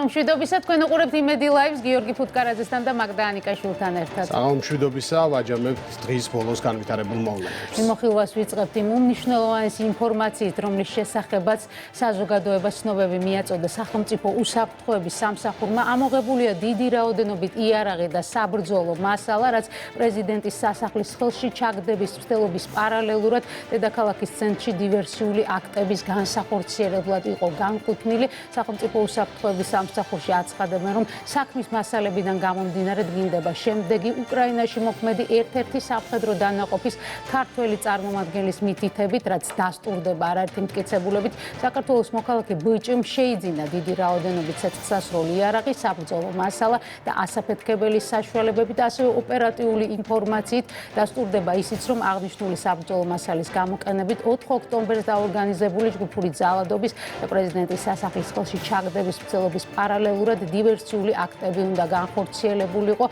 მშვიდობისა, თქვენ უყურებთ იმედი ლაივს გიორგი ფუტკარაძესთან და მაგდა ანიკაშვილთან ერთად. მშვიდობისა, ვაჯამებთ დღის ბოლოს განვითარებულ მოვლენებს. მიმოხილვას ვიწყებთ იმ უმნიშვნელოვანესი ინფორმაციით, რომლის შესახებაც საზოგადოებას ცნობები მიაწოდა სახელმწიფო უსაფრთხოების სამსახურმა. ამოღებულია დიდი რაოდენობით იარაღი და საბრძოლო მასალა, რაც პრეზიდენტის სასახლის ხელში ჩაგდების მცდელობის პარალელურად დედაქალაქის ცენტრში დივერსიული აქტების განსახორციელებლად იყო განკუთვნილი. სახელმწიფო უსაფრთხოების სამსახურში აცხადებენ, რომ საქმის მასალებიდან გამომდინარე დგინდება შემდეგი უკრაინაში მოქმედი ერთ-ერთი სამხედრო დანაყოფის ქართველი წარმომადგენლის მითითებით, რაც დასტურდება არაერთი მტკიცებულებით, საქართველოს მოქალაქე ბიჭიმ შეიძინა დიდი რაოდენობით ცეცხლსასროლი იარაღი, საბრძოლო მასალა და ასაფეთქებელი საშუალებები და ასევე ოპერატიული ინფორმაციით დასტურდება ისიც, რომ აღნიშნული საბრძოლო მასალის გამოყენებით 4 ოქტომბერს დაორგანიზებული ჯგუფური ძალადობის და პრეზიდენტის სასახლის ხელში ჩაგდების მცდელობის პარალელურად დივერსიული აქტები უნდა განხორციელებულიყო.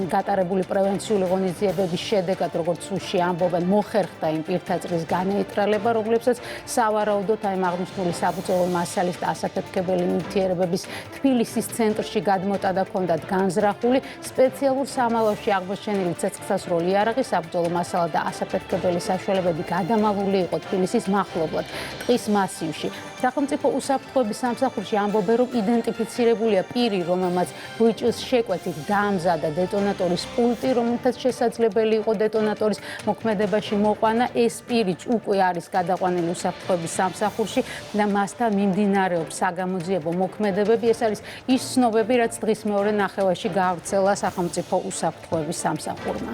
გატარებული პრევენციული ღონისძიებების შედეგად, როგორც უში ამბობენ, მოხერხდა იმ პირთა წრის განეიტრალება, რომლებსაც სავარაუდოდ ამ აღნიშნული საბრძოლო მასალის და ასაფეთქებელი ნივთიერებების თბილისის ცენტრში გადმოტანა ჰქონდათ განზრახული. სპეციალურ სამალავში აღმოჩენილი ცეცხლსასროლი იარაღი, საბრძოლო მასალა და ასაფეთქებელი საშუალებები გადამალული იყო თბილისის მახლობლად, ტყის მასივში. სახელმწიფო უსაფრთხოების სამსახურში ამბობენ, რომ იდენტიფიცირებულია პირი, რომელმაც ბიჭის შეკვეთით დაამზადა დეტონატორის პულტი, რომელთაც შესაძლებელი იყო დეტონატორის მოქმედებაში მოყვანა. ეს პირიც უკვე არის გადაყვანილი უსაფრთხოების სამსახურში და მასთან მიმდინარეობს საგამოძიებო მოქმედებები. ეს არის ის ცნობები, რაც დღის მეორე ნახევარში გაავრცელა სახელმწიფო უსაფრთხოების სამსახურმა.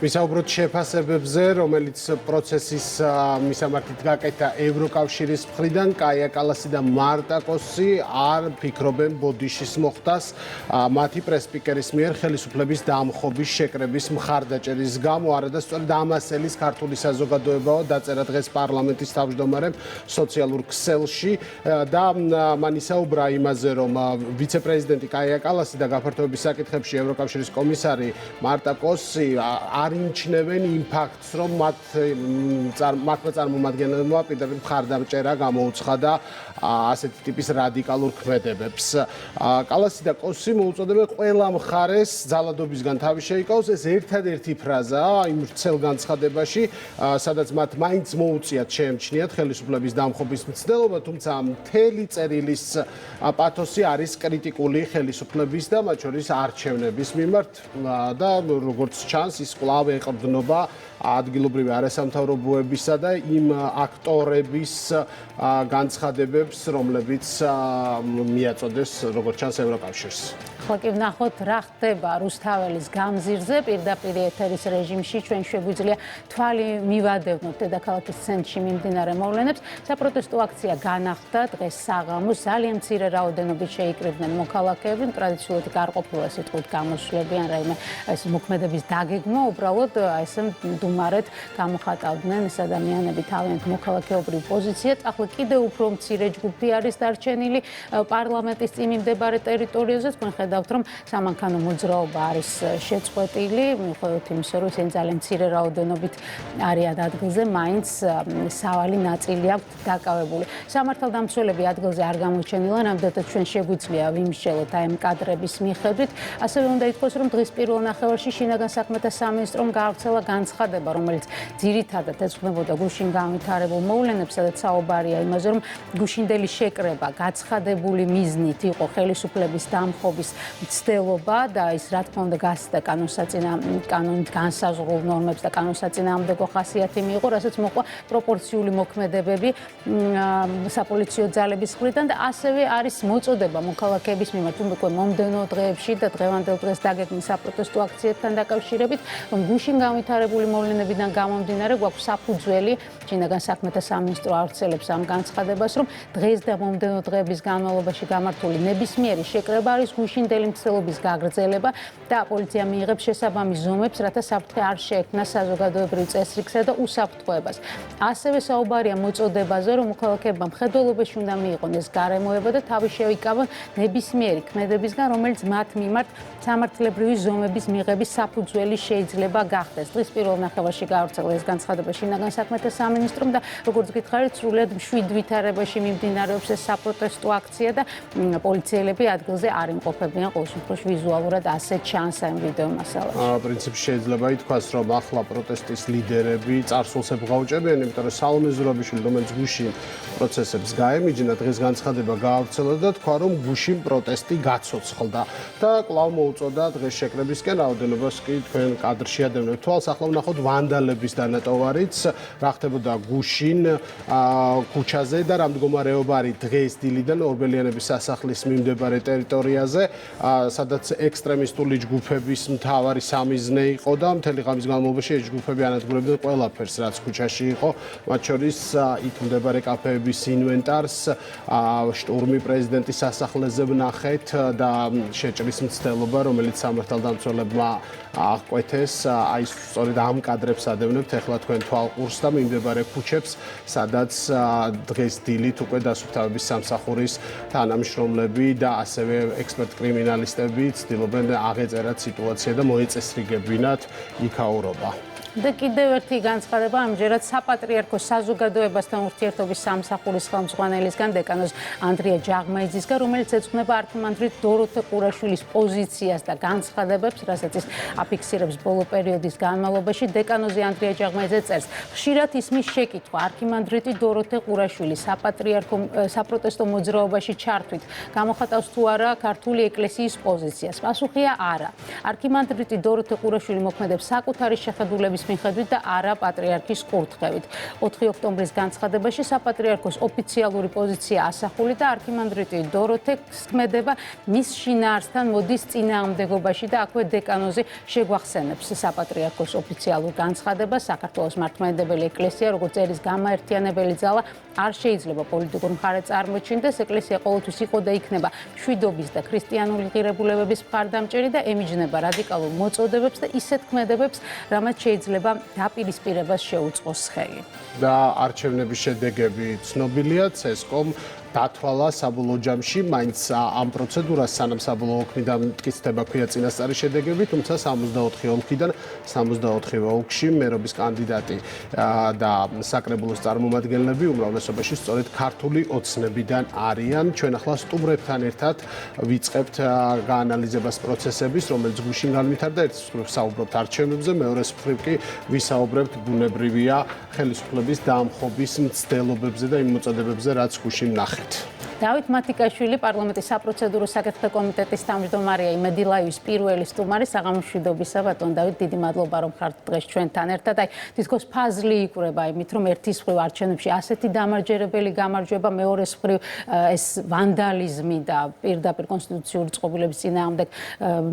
ვისაუბროთ შეფასებებზე, რომელიც პროცესის მისამართით გაკეთა ევროკავშირის მხრიდან. კაია კალასი და მარტა კოსი არ ფიქრობენ ბოდიშის მოხდას მათი პრესპიკერის მიერ ხელისუფლების დამხობის შეკრების მხარდაჭერის გამო. არადასწორად ამასელის ქართული საზოგადოებაა დაწერა დღეს პარლამენტის თავმჯდომარემ სოციალურ ქსელში და მან ისაუბრა იმაზე, რომ ვიცე-პრეზიდენტი კაია კალასი და გაფართოების საკითხებში ევროკავშირის კომისარი მარტა კოსი არინჩნევენ იმ ფაქტს, რომ მათმა წარმომადგენლებმა პირდაპირ მხარდაჭერა გამოუცხადა ასეთი ტიპის რადიკალურ ქმედებებს. კალასი და კოსი მოუწოდებენ ყველა მხარეს ძალადობისგან თავი შეიკავოს. ეს ერთადერთი ფრაზაა იმ ვრცელ განცხადებაში, სადაც მათ მაინც მოუწიათ შეემჩნიათ ხელისუფლების დამხობის მცდელობა, თუმცა მთელი წერილის პათოსი არის კრიტიკული ხელისუფლების და მათ შორის არჩევნების მიმართ და როგორც ჩანს, ის კვლავ ეყრდნობა ადგილობრივი არასამთავრობოებისა და იმ აქტორების განცხადებებს, რომლებიც მიაწოდეს, როგორც ჩანს, ევროკავშირს. ახლა კი ვნახოთ, რა ხდება რუსთაველის გამზირზე. პირდაპირ ეთერის რეჟიმში ჩვენ შეგვიძლია თვალი მივადევნოთ დედაქალაქის ცენტრში მიმდინარე მოვლენებს. საპროტესტო აქცია განახლდა დღეს საღამოს. ძალიან მცირე რაოდენობით შეიკრიბნენ მოქალაქეები, ტრადიციულად გარყოფილა სიტყვით გამოსვლები ან რაიმე ეს მოქმედების დაგეგმა, უბრალოდ ესე მდუმარედ გამოხატავდნენ ეს ადამიანები თავიანთ მოქალაქეობრივ პოზიციად. ახლა კიდევ უფრო მცირე ჯგუფი არის დარჩენილი პარლამენტის წინ მიმდებარე ტერიტორიაზე. თქვენ ხედავთ, რომ სამანქანო მოძრაობა არის შეწყვეტილი, მიუხედავად იმისა, რომ ისინი ძალიან მცირე რაოდენობით არიან ადგილზე, მაინც სავალი ნაწილი აქვთ დაკავებული. სამართალდამცველები ადგილზე არ გამოჩენილან, ამდენად ჩვენ შეგვიძლია ვიმსჯელოთ აი ამ კადრების მიხედვით. ასევე უნდა ითქვას, რომ დღის პირველ ნახევარში შინაგან საქმეთა სამინისტრომ გაავრცელა განცხადება, რომელიც ძირითადად ეძღვნებოდა გუშინ განვითარებულ მოვლენებს, სადაც საუბარია იმაზე, რომ გუშინდელი შეკრება გაცხადებული მიზნით იყო ხელისუფლების დამხობის მცდელობა და ის რა თქმა უნდა გასცდა კანონით განსაზღვრულ ნორმებს და კანონსაწინააღმდეგო ხასიათი მიიღო, რასაც მოყვა პროპორციული მოქმედებები საპოლიციო ძალების მხრიდან და ასევე არის მოწოდება მოქალაქეების მიმართ უკვე მომდევნო დღეებში და დღევანდელ დღეს დაგეგმილ საპროტესტო აქციებთან დაკავშირებით, რომ გუშინ განვითარებული მოვლენებიდან გამომდინარე გვაქვს საფუძველი, შინაგან საქმეთა სამინისტრო ავრცელებს ამ განცხადებას, რომ დღეს და მომდევნო დღეების განმავლობაში გამართული ნებისმიერი შეკრება არის გუშინ დროინდელი მცდელობის გაგრძელება და პოლიცია მიიღებს შესაბამის ზომებს, რათა საფრთხე არ შეექმნას საზოგადოებრივ წესრიგსა და უსაფრთხოებას. ასევე საუბარია მოწოდებაზე, რომ მოქალაქეებმა მხედველობაში უნდა მიიღონ ეს გარემოება და თავი შევიკავონ ნებისმიერი ქმედებისგან, რომელიც მათ მიმართ სამართლებრივი ზომების მიღების საფუძველი შეიძლება გახდეს. დღის პირველ ნახევარში გაავრცელა ეს განცხადება შინაგან საქმეთა სამინისტრომ და როგორც გითხარით, სრულიად მშვიდ ვითარებაში მიმდინარეობს ეს საპროტესტო აქცია და პოლიციელები ადგილზე არ იმყოფებიან, ყოველ შემთხვევაში ვიზუალურად ასე ჩანს ამ ვიდეო მასალაში. პრინციპში შეიძლება ითქვას, რომ ახლა პროტესტის ლიდერები წარსულს ებღაუჭებიან, იმიტომ რომ სალომე ზურაბიშვილი, რომელიც გუშინ პროცესებს გაემიჯნა, დღეს განცხადება გაავრცელა და თქვა, რომ გუშინ პროტესტი გაცოცხლდა და კვლავ მოუწოდა დღეს შეკრებისკენ რაოდენობას კი თქვენ კადრში ადევნებთ თვალს. ახლა ვნახოთ ვანდალების დანატოვარიც, რა ხდებოდა გუშინ ქუჩაზე და რა მდგომარეობა არის დღეს დილიდან ორბელიანების სასახლის მიმდებარე ტერიტორიაზე, სადაც ექსტრემისტული ჯგუფების მთავარი სამიზნე იყო და მთელი ღამის განმავლობაში ეს ჯგუფები ანადგურებდნენ ყველაფერს, რაც ქუჩაში იყო, მათ შორის იქ მდებარე კაფეების ინვენტარს, შტურმი პრეზიდენტის სასახლეზე ვნახეთ და შეჭრის მცდელობა, რომელიც სამართალდამცველებმა აღკვეთეს, აი სწორედ ამ კადრებს ადევნებთ ახლა თქვენ თვალყურს და მიმდებარე ქუჩებს, სადაც დღეს დილით უკვე დასუფთავების სამსახურის თანამშრომლები და ასევე ექსპერტ კრიმინალისტები ცდილობენ აღეწერათ სიტუაცია და მოეწესრიგებინათ იქაურობა. და კიდევ ერთი განცხადება ამჯერად საპატრიარქოს საზოგადოებასთან ურთიერთობის სამსახურის ხელმძღვანელისგან დეკანოზ ანდრია ჯაღმაიძისგან, რომელიც ეძღვნება არქიმანდრიტ დოროთე ყურაშვილის პოზიციას და განცხადებებს, რასაც ის აფიქსირებს ბოლო პერიოდის განმავლობაში. დეკანოზი ანდრია ჯაღმაიძე წერს: ხშირად ისმის შეკითხვა არქიმანდრიტი დოროთე ყურაშვილი საპროტესტო მოძრაობაში ჩართვით გამოხატავს თუ არა ქართული ეკლესიის პოზიციას. პასუხია არა. არქიმანდრიტი დოროთე ყურაშვილი მოქმედებს საკუთარი შეხედულების მიხედვით და არა პატრიარქის კურთხევით. 4 ოქტომბრის განცხადებაში საპატრიარქოს ოფიციალური პოზიცია ასახული და არქიმანდრიტი დოროთეს ქმედება მის შინაარსთან მოდის წინააღმდეგობაში და აქვე დეკანოზი შეგვახსენებს საპატრიარქოს ოფიციალურ განცხადებას. საქართველოს მართლმადიდებელი ეკლესია, როგორც ერის გამაერთიანებელი ძალა, არ შეიძლება პოლიტიკურ მხარეს წარმოჩინდეს. ეკლესია ყოველთვის იყო და იქნება მშვიდობის და ქრისტიანული ღირებულებების მხარდამჭერი და ემიჯნება რადიკალურ მოწოდებებს და ისეთ ქმედებებს, რამაც შეიძლება დაპირისპირებას შეუწყოს ხელი. და არჩევნების შედეგები ცნობილია, CSCOM დათვალა საბოლოო ჯამში, მაინც ამ პროცედურას სანამ საბოლოო ოლქიდან მტკიცდება ქვია წინასწარი შედეგები, თუმცა 64 ოლქიდან 64 ოლქში მერობის კანდიდატი და საკრებულოს წარმომადგენლები უმრავლესობაში სწორედ ქართული ოცნებიდან არიან. ჩვენ ახლა სტუმრებთან ერთად ვიწყებთ გაანალიზებას პროცესების, რომელიც გუშინ განვითარდა. ერთ მხრივ საუბრობთ არჩევნებზე, მეორე მხრივ კი ვისაუბრებთ ბუნებრივია ხელისუფლების დამხობის მცდელობებზე და იმ მოწოდებებზე, რაც გუშინ ნახეთ. დავით მათიკაშვილი, პარლამენტის საპროცედურო საკითხთა კომიტეტის თავმჯდომარეა, იმედი ლაივის პირველი სტუმარი. საღამოშვიდობისა, ბატონ დავით, დიდი მადლობა, რომ ხართ დღეს ჩვენთან ერთად. აი, თითქოს ფაზლი იკვრება იმით, რომ ერთის მხრივ არჩევნებში ასეთი დამარჯერებელი გამარჯვება, მეორეს მხრივ ეს ვანდალიზმი და პირდაპირ კონსტიტუციური წყობილების წინააღმდეგ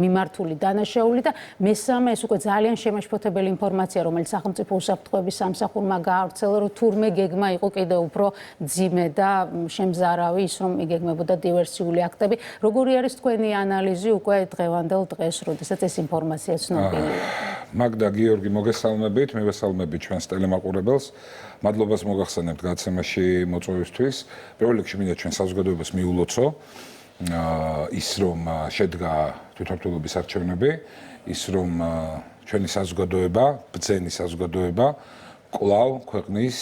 მიმართული დანაშაული და მესამე ეს უკვე ძალიან შემაშფოთებელი ინფორმაცია, რომელიც სახელმწიფო უსაფრთხოების სამსახურმა გაავრცელა, რომ თურმე გეგმა იყო კიდევ უფრო მძიმე და შემზარავი ის, რომ იგეგმებოდა დივერსიული აქტები. როგორი არის თქვენი ანალიზი უკვე დღევანდელ დღეს, როდესაც ეს ინფორმაცია ცნობილია? მაგდა გიორგი, მოგესალმებით, მივესალმებით ჩვენს ტელემაყურებელს. მადლობას მოგახსენებთ გაცემაში მოწვევისთვის. პირველ რიგში მინდა ჩვენ საზოგადოებას მიულოცო ის, რომ შედგა თვითმმართველობის არჩევნები, ის, რომ ჩვენი საზოგადოება, ბრძენი საზოგადოება კვლავ ქვეყნის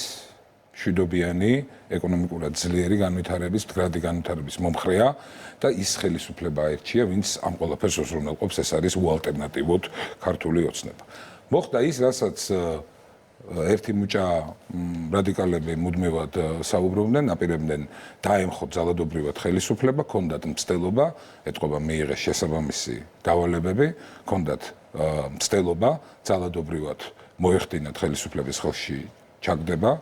მშვიდობიანი, ეკონომიკურად ძლიერი განვითარების, მდგრადი განვითარების მომხრეა და ის ხელისუფლება აირჩია, ვინც ამ ყველაფერს უზრუნველყოფს, ეს არის უალტერნატივოდ ქართული ოცნება. მოხდა ის, რასაც ერთი მუჭა რადიკალები მუდმივად საუბრობდნენ, აპირებდნენ დაემხოთ ძალადობრივად ხელისუფლება, ჰქონდათ მცდელობა, ეთყობა მიიღეს შესაბამისი დავალებები, ჰქონდათ მცდელობა ძალადობრივად მოეხდინათ ხელისუფლების ხელში ჩაგდება,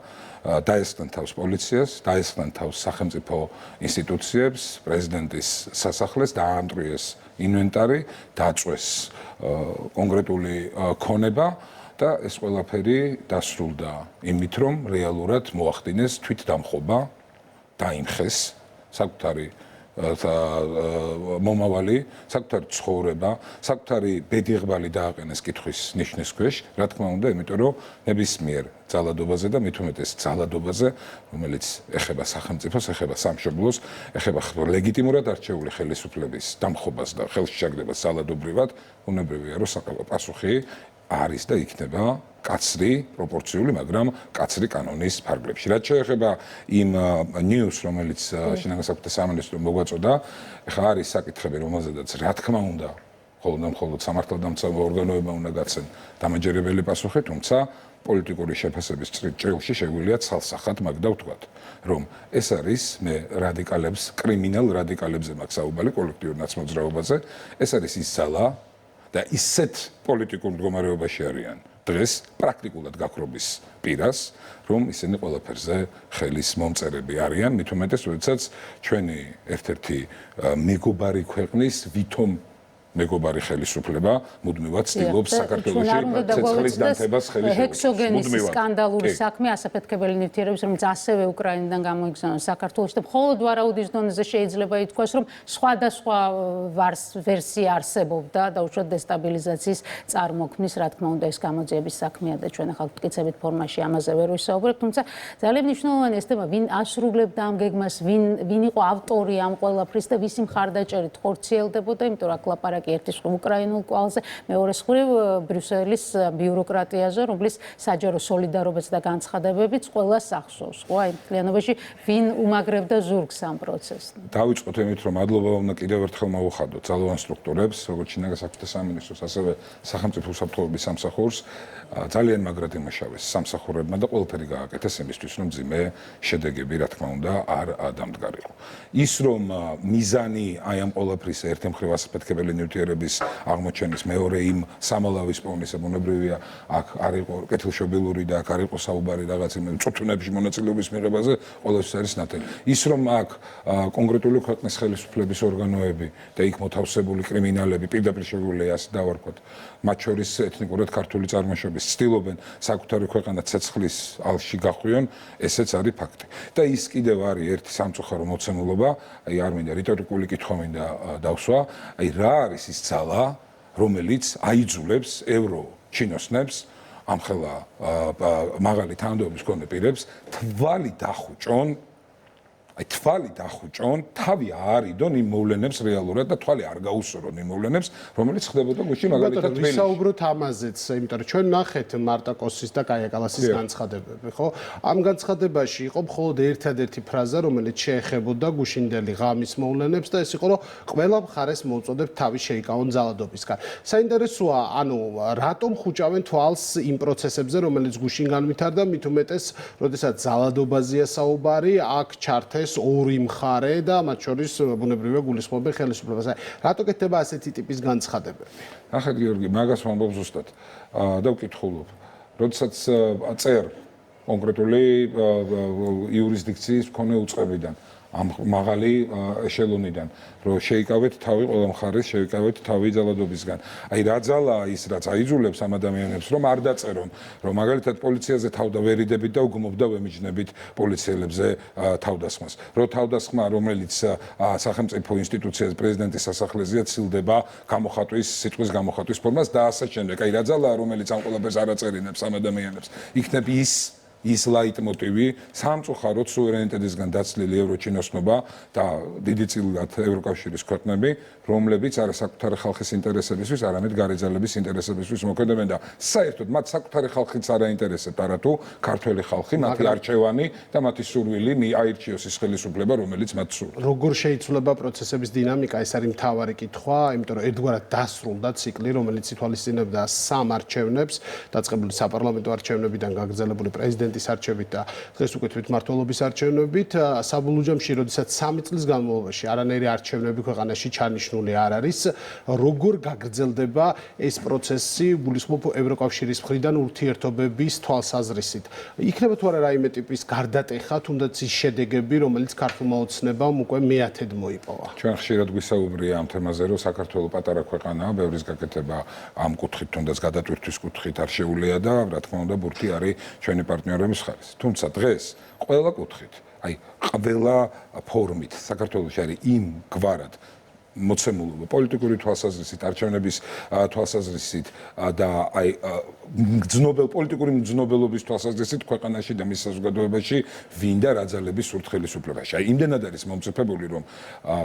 დაესხნენ თავს პოლიციას, დაესხნენ თავს სახელმწიფო ინსტიტუციებს, პრეზიდენტის სასახლეს, დაამტვრიეს ინვენტარი, დაწვეს კონკრეტული ქონება და ეს ყველაფერი დასრულდა იმით, რომ რეალურად მოახდინეს თვითდამხობა, დაიმხეს საკუთარი მომავალი, საკუთარი ცხოვრება, საკუთარი ბედიღბალი დააყენეს კითხვის ნიშნის ქვეშ, რა თქმა უნდა, იმიტომ რომ ნებისმიერ ძალადობაზე და მით უმეტეს ძალადობაზე, რომელიც ეხება სახელმწიფოს, ეხება სამშობლოს, ეხება ლეგიტიმურად არჩეული ხელისუფლების დამხობას და ხელშეჩაგდებას ძალადობრივად, უნებრივია რომ საკმაოდ პასუხი არის და იქნება კაცრი, პროპორციული, მაგრამ კაცრი კანონის ფარგლებში. რაც შეეხება იმ ნიუს, რომელიც შინაგან საქმეთა სამინისტრომ მოგვაწოდა, ეხლა არის საკითხები, რომელზედაც რა თქმა უნდა, მხოლოდ სამართალდამცავ ორგანოებმა უნდა გაცენ დამაჯერებელი პასუხი, თუმცა პოლიტიკური შეფასების ჭრილში შეგვიძლია ცალსახად მაგდა ვთქვათ, რომ ეს არის მე რადიკალებს, კრიმინალ რადიკალებზე მაქვს საუბარი კოლექტიურ ნაცმოძრაობაზე, ეს არის ის ძალა და ისეთ პოლიტიკურ მდგომარეობაში არიან დღეს პრაქტიკულად გაქრობის პირას, რომ ისინი ყველაფერზე ხელის მომწერები არიან, მით უმეტეს, როდესაც ჩვენი ერთ-ერთი მეგობარი ქვეყნის ვითომ მეგობარი ხელისუფლება მუდმივად ცდილობს საქართველოში ცეცხლის დანთებას ხელი შეუწყოს. ჰექსოგენის სკანდალური საქმე ასაფეთქებელი ნივთიერების, რომელიც ასევე უკრაინიდან გამოიგზავნეს საქართველოში და მხოლოდ ვარაუდის დონეზე შეიძლება ითქვას, რომ სხვადასხვა ვერსია არსებობდა და უშუალოდ დესტაბილიზაციის წარმოქმნის, რა თქმა უნდა, ეს გამოძიების საქმეა და ჩვენ ახლა მტკიცებით ფორმაში ამაზე ვერ ვისაუბრებთ, თუმცა ძალიან მნიშვნელოვანი ეს თემა, ვინ ასრულებდა ამ გეგმას, ვინ იყო ავტორი ამ ყველაფრის და ვისი მხარდაჭერით ხორციელდებოდა, იმიტომ რომ აქ ლაპარაკი ერთის უკრაინულ კვალზე, მეორეს მხრივ ბრიუსელის ბიუროკრატიაზე, რომლის საჯარო სოლიდარობაც და განცხადებებიც ყველას ახსოვს. ხო, აი მთლიანობაში ვინ უმაგრებდა ზურგს ამ პროცესს. დავიწყოთ იმით, რომ მადლობა უნდა კიდევ ერთხელ მოვუხადოთ ძალოვან სტრუქტურებს, როგორც შინაგან საქმეთა სამინისტროს, ასევე სახელმწიფო უსაფრთხოების სამსახურს, ძალიან მაგრად იმუშავეს სამსახურებმა და ყველაფერი გააკეთეს იმისთვის, რომ მძიმე შედეგები, რა თქმა უნდა, არ დამდგარიყო. ის რომ მიზანი აი ამ ყველაფრის ერთი მხრივ ასაფეთქებელი ნივთიერების აღმოჩენის, მეორე იმ სამალავის პოვნის ბუნებრივია, აქ არ იყო კეთილშობილური და აქ არ იყო საუბარი რაღაც იმ წუთუნებში მონაწილეობის მიღებაზე, ყველაფერს არის ნათელი. ის რომ აქ კონკრეტული ქვეყნის ხელისუფლების ორგანოები და იქ მოთავსებული კრიმინალები პირდაპირ შეგვიძლია ასე დავარქვათ, მათ შორის ეთნიკურად ქართული წარმოშობის ცდილობენ საკუთარი ქვეყანა ცეცხლის ალში გახვიონ, ესეც არის ფაქტი. და ის კიდევ არის ერთი სამწუხარო მოცემულობა, აი არ მინდა რიტორიკული კითხვა მინდა დავსვა, აი რა არის ის ძალა, რომელიც აიძულებს ევროჩინოსნებს ამხელა მაღალი თანამდებობის მქონე პირებს თვალი დახუჭონ, თავი აარიდონ იმ მოვლენებს რეალურად და თვალი არ გაუსწორონ იმ მოვლენებს, რომელიც ხდებოდა გუშინ მაგალითად თბილისში. ვისაუბროთ ამაზეც, იმიტომ რომ ჩვენ ნახეთ მარტა კოსის და კაია კალასის განცხადებები, ხო? ამ განცხადებაში იყო მხოლოდ ერთადერთი ფრაზა, რომელიც შეეხებოდა გუშინდელი ღამის მოვლენებს და ეს იყო, რომ ყველა მხარეს მოუწოდებთ თავი შეიკავონ ძალადობისგან. საინტერესოა, ანუ რატომ ხუჭავენ თვალს იმ პროცესებზე, რომელიც გუშინ განვითარდა, მით უმეტეს, როდესაც ძალადობაზეა საუბარი, აქ ჩართეს ორი მხარე და მათ შორის ბუნებრივია გულისხმობენ ხელისუფლებას. რატო კეთდება ასეთი ტიპის განცხადებები? ნახეთ გიორგი, მაგას ვამბობ ზუსტად და ვკითხულობ. როდესაც წერ კონკრეტული იურისდიქციის მქონე უწყებიდან, ამ მაღალი ეშელონიდან, რომ შეიკავეთ თავი ყველა მხარეს, შეიკავეთ თავი ძალადობისგან. აი რა ძალაა ის, რაც აიძულებს ამ ადამიანებს, რომ არ დაწერონ, რომ მაგალითად პოლიციაზე თავდავერიდებით და უგმობდა ვემიჯნებით პოლიციელებზე თავდასხმას. რომ თავდასხმა, რომელიც სახელმწიფო ინსტიტუციაზე პრეზიდენტის სასახლეზეა, ცილდება გამოხატვის, სიტყვის გამოხატვის ფორმას და ასე შემდეგ. აი რა ძალაა, რომელიც ამ ყველაფერს არ აწერინებს ამ ადამიანებს. იქნებ ის ლაიტმოტივი სამწუხაროდ სუვერენიტეტისგან დაცლილი ევროჩინოსნობა და დიდი წილად ევროკავშირის ქვეყნები, რომლებიც არა საკუთარი ხალხის ინტერესებისთვის, არამედ გარეძალების ინტერესებისთვის მოქმედებენ და საერთოდ მათ საკუთარი ხალხიც არ აინტერესებთ, არათუ ქართველი ხალხი, მათი არჩევანი და მათი სურვილი აირჩიოს ის ხელისუფლება, რომელიც მათ სურს. როგორ შეიცვლება პროცესების დინამიკა, ეს არის მთავარი კითხვა, იმიტომ რომ ერთგვარად დასრულდა ციკლი, რომელიც ითვალისწინებდა სამ არჩევნებს, დაწყებული საპარლამენტო არჩევნებიდან გაგრძელებული პრეზიდენტის არჩევით და დღეს უკვე თვითმმართველობის არჩევნებით, საბოლოო ჯამში, როდესაც 3 წლის განმავლობაში არანაირი არჩევნები ქვეყანაში ჩანიშნული არ არის, როგორ გაგრძელდება ეს პროცესი გულისხმობ ევროკავშირის მხრიდან ურთიერთობების თვალსაზრისით. იქნება თუ არა რაიმე ტიპის გარდატეხა, თუნდაც ის შედეგები, რომელიც ქართულმა ოცნებამ უკვე მეათედ მოიპოვა. ჩვენ ხშირად გვისაუბრია ამ თემაზე, რომ საქართველო პატარა ქვეყანაა, ბევრის გაკეთება ამ კუთხით, თუნდაც გადატვირთვის კუთხით არ შეუძლია და რა თქმა უნდა, ბურთი არის ჩვენი პარტნიორების ხარეს. თუმცა დღეს ყველა კუთხით აი ყველა ფორმით საქართველოს არის იმ გვარად მოცემულობა პოლიტიკური თვალსაზრისით, არჩევნების თვალსაზრისით და აი პოლიტიკური მგრძნობელობის თვალსაზრისით ქვეყანაში და მის საზოგადოებაში ვინდა რა ძალების სურთხელისუფლებაში. აი იმდენად არის მომწიფებული, რომ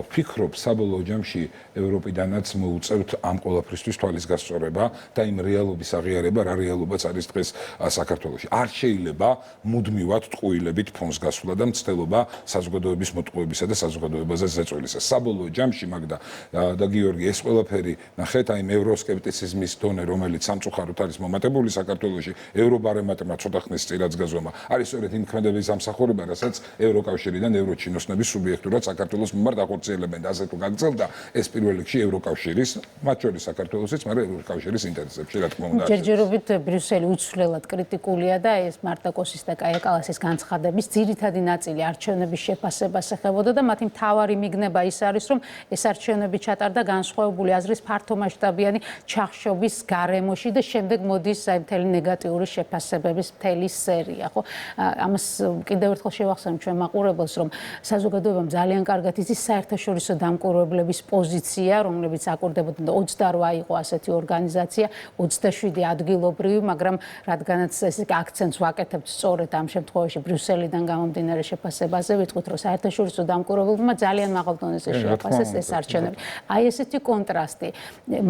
ვფიქრობ საბოლოო ჯამში ევროპიდანაც მოუწევთ ამ ყველაფრისთვის თვალის გასწორება და იმ რეალობის აღიარება, რა რეალობაც არის დღეს საქართველოში. არ შეიძლება მუდმივად ტყუილებით ფონს გასვლა და მცდელობა საზოგადოების მოტყუებისა და საზოგადოებაზე ზეწოლისა. საბოლოო ჯამში მაგდა და გიორგი ეს ყველაფერი ნახეთ აი ევროსკეპტიციზმის დონე რომელიც სამწუხაროდ არის მომატებული საქართველოში ევრობარემეტრმა ცოტა ხნის წილად გაზომა არის სწორედ იმ ქმედების ამსახურება რასაც ევროკავშირიდან ევროჩინოსნების სუბიექტურად საქართველოს მიმართ ახორციელებენ და ასე თუ გაგრძელდა ეს პირველ რიგში ევროკავშირის მათ შორის საქართველოსიც მაგრამ ევროკავშირის ინტერესებში რა თქმა უნდა ჯერჯერობით ბრიუსელი უცვლელად კრიტიკულია და ეს მარტა კოსის და კაია კალასის განცხადების ძირითადი ნაწილი არჩევნების შეფასებას ეხებოდა და მათი მთავარი მიგნება ის არის რომ ეს არჩევნები ჩატარდა განსხვავებული აზრის ფართომასშტაბიანი ჩახშობის გარემოში და შემდეგ მოდის აი მთელი ნეგატიური შეფასებების მთელი სერია, ხო? ამას კიდევ ერთხელ შევახსენებ ჩვენ მაყურებელს, რომ საზოგადოებამ ძალიან კარგად იცის საერთაშორისო დამკვირვებლების პოზიცია, რომლებიც აკურდებოდნენ და 28 იყო ასეთი ორგანიზაცია, 27 ადგილობრივი, მაგრამ რადგანაც ეს აქცენტს ვაკეთებთ სწორედ ამ შემთხვევაში ბრიუსელიდან გამომდინარე შეფასებაზე, ვიტყვით, რომ საერთაშორისო დამკვირვებლებმა ძალიან მაღალ დონეზე შეაფასეს ეს არჩევნები. აი ესეთი კონტრასტი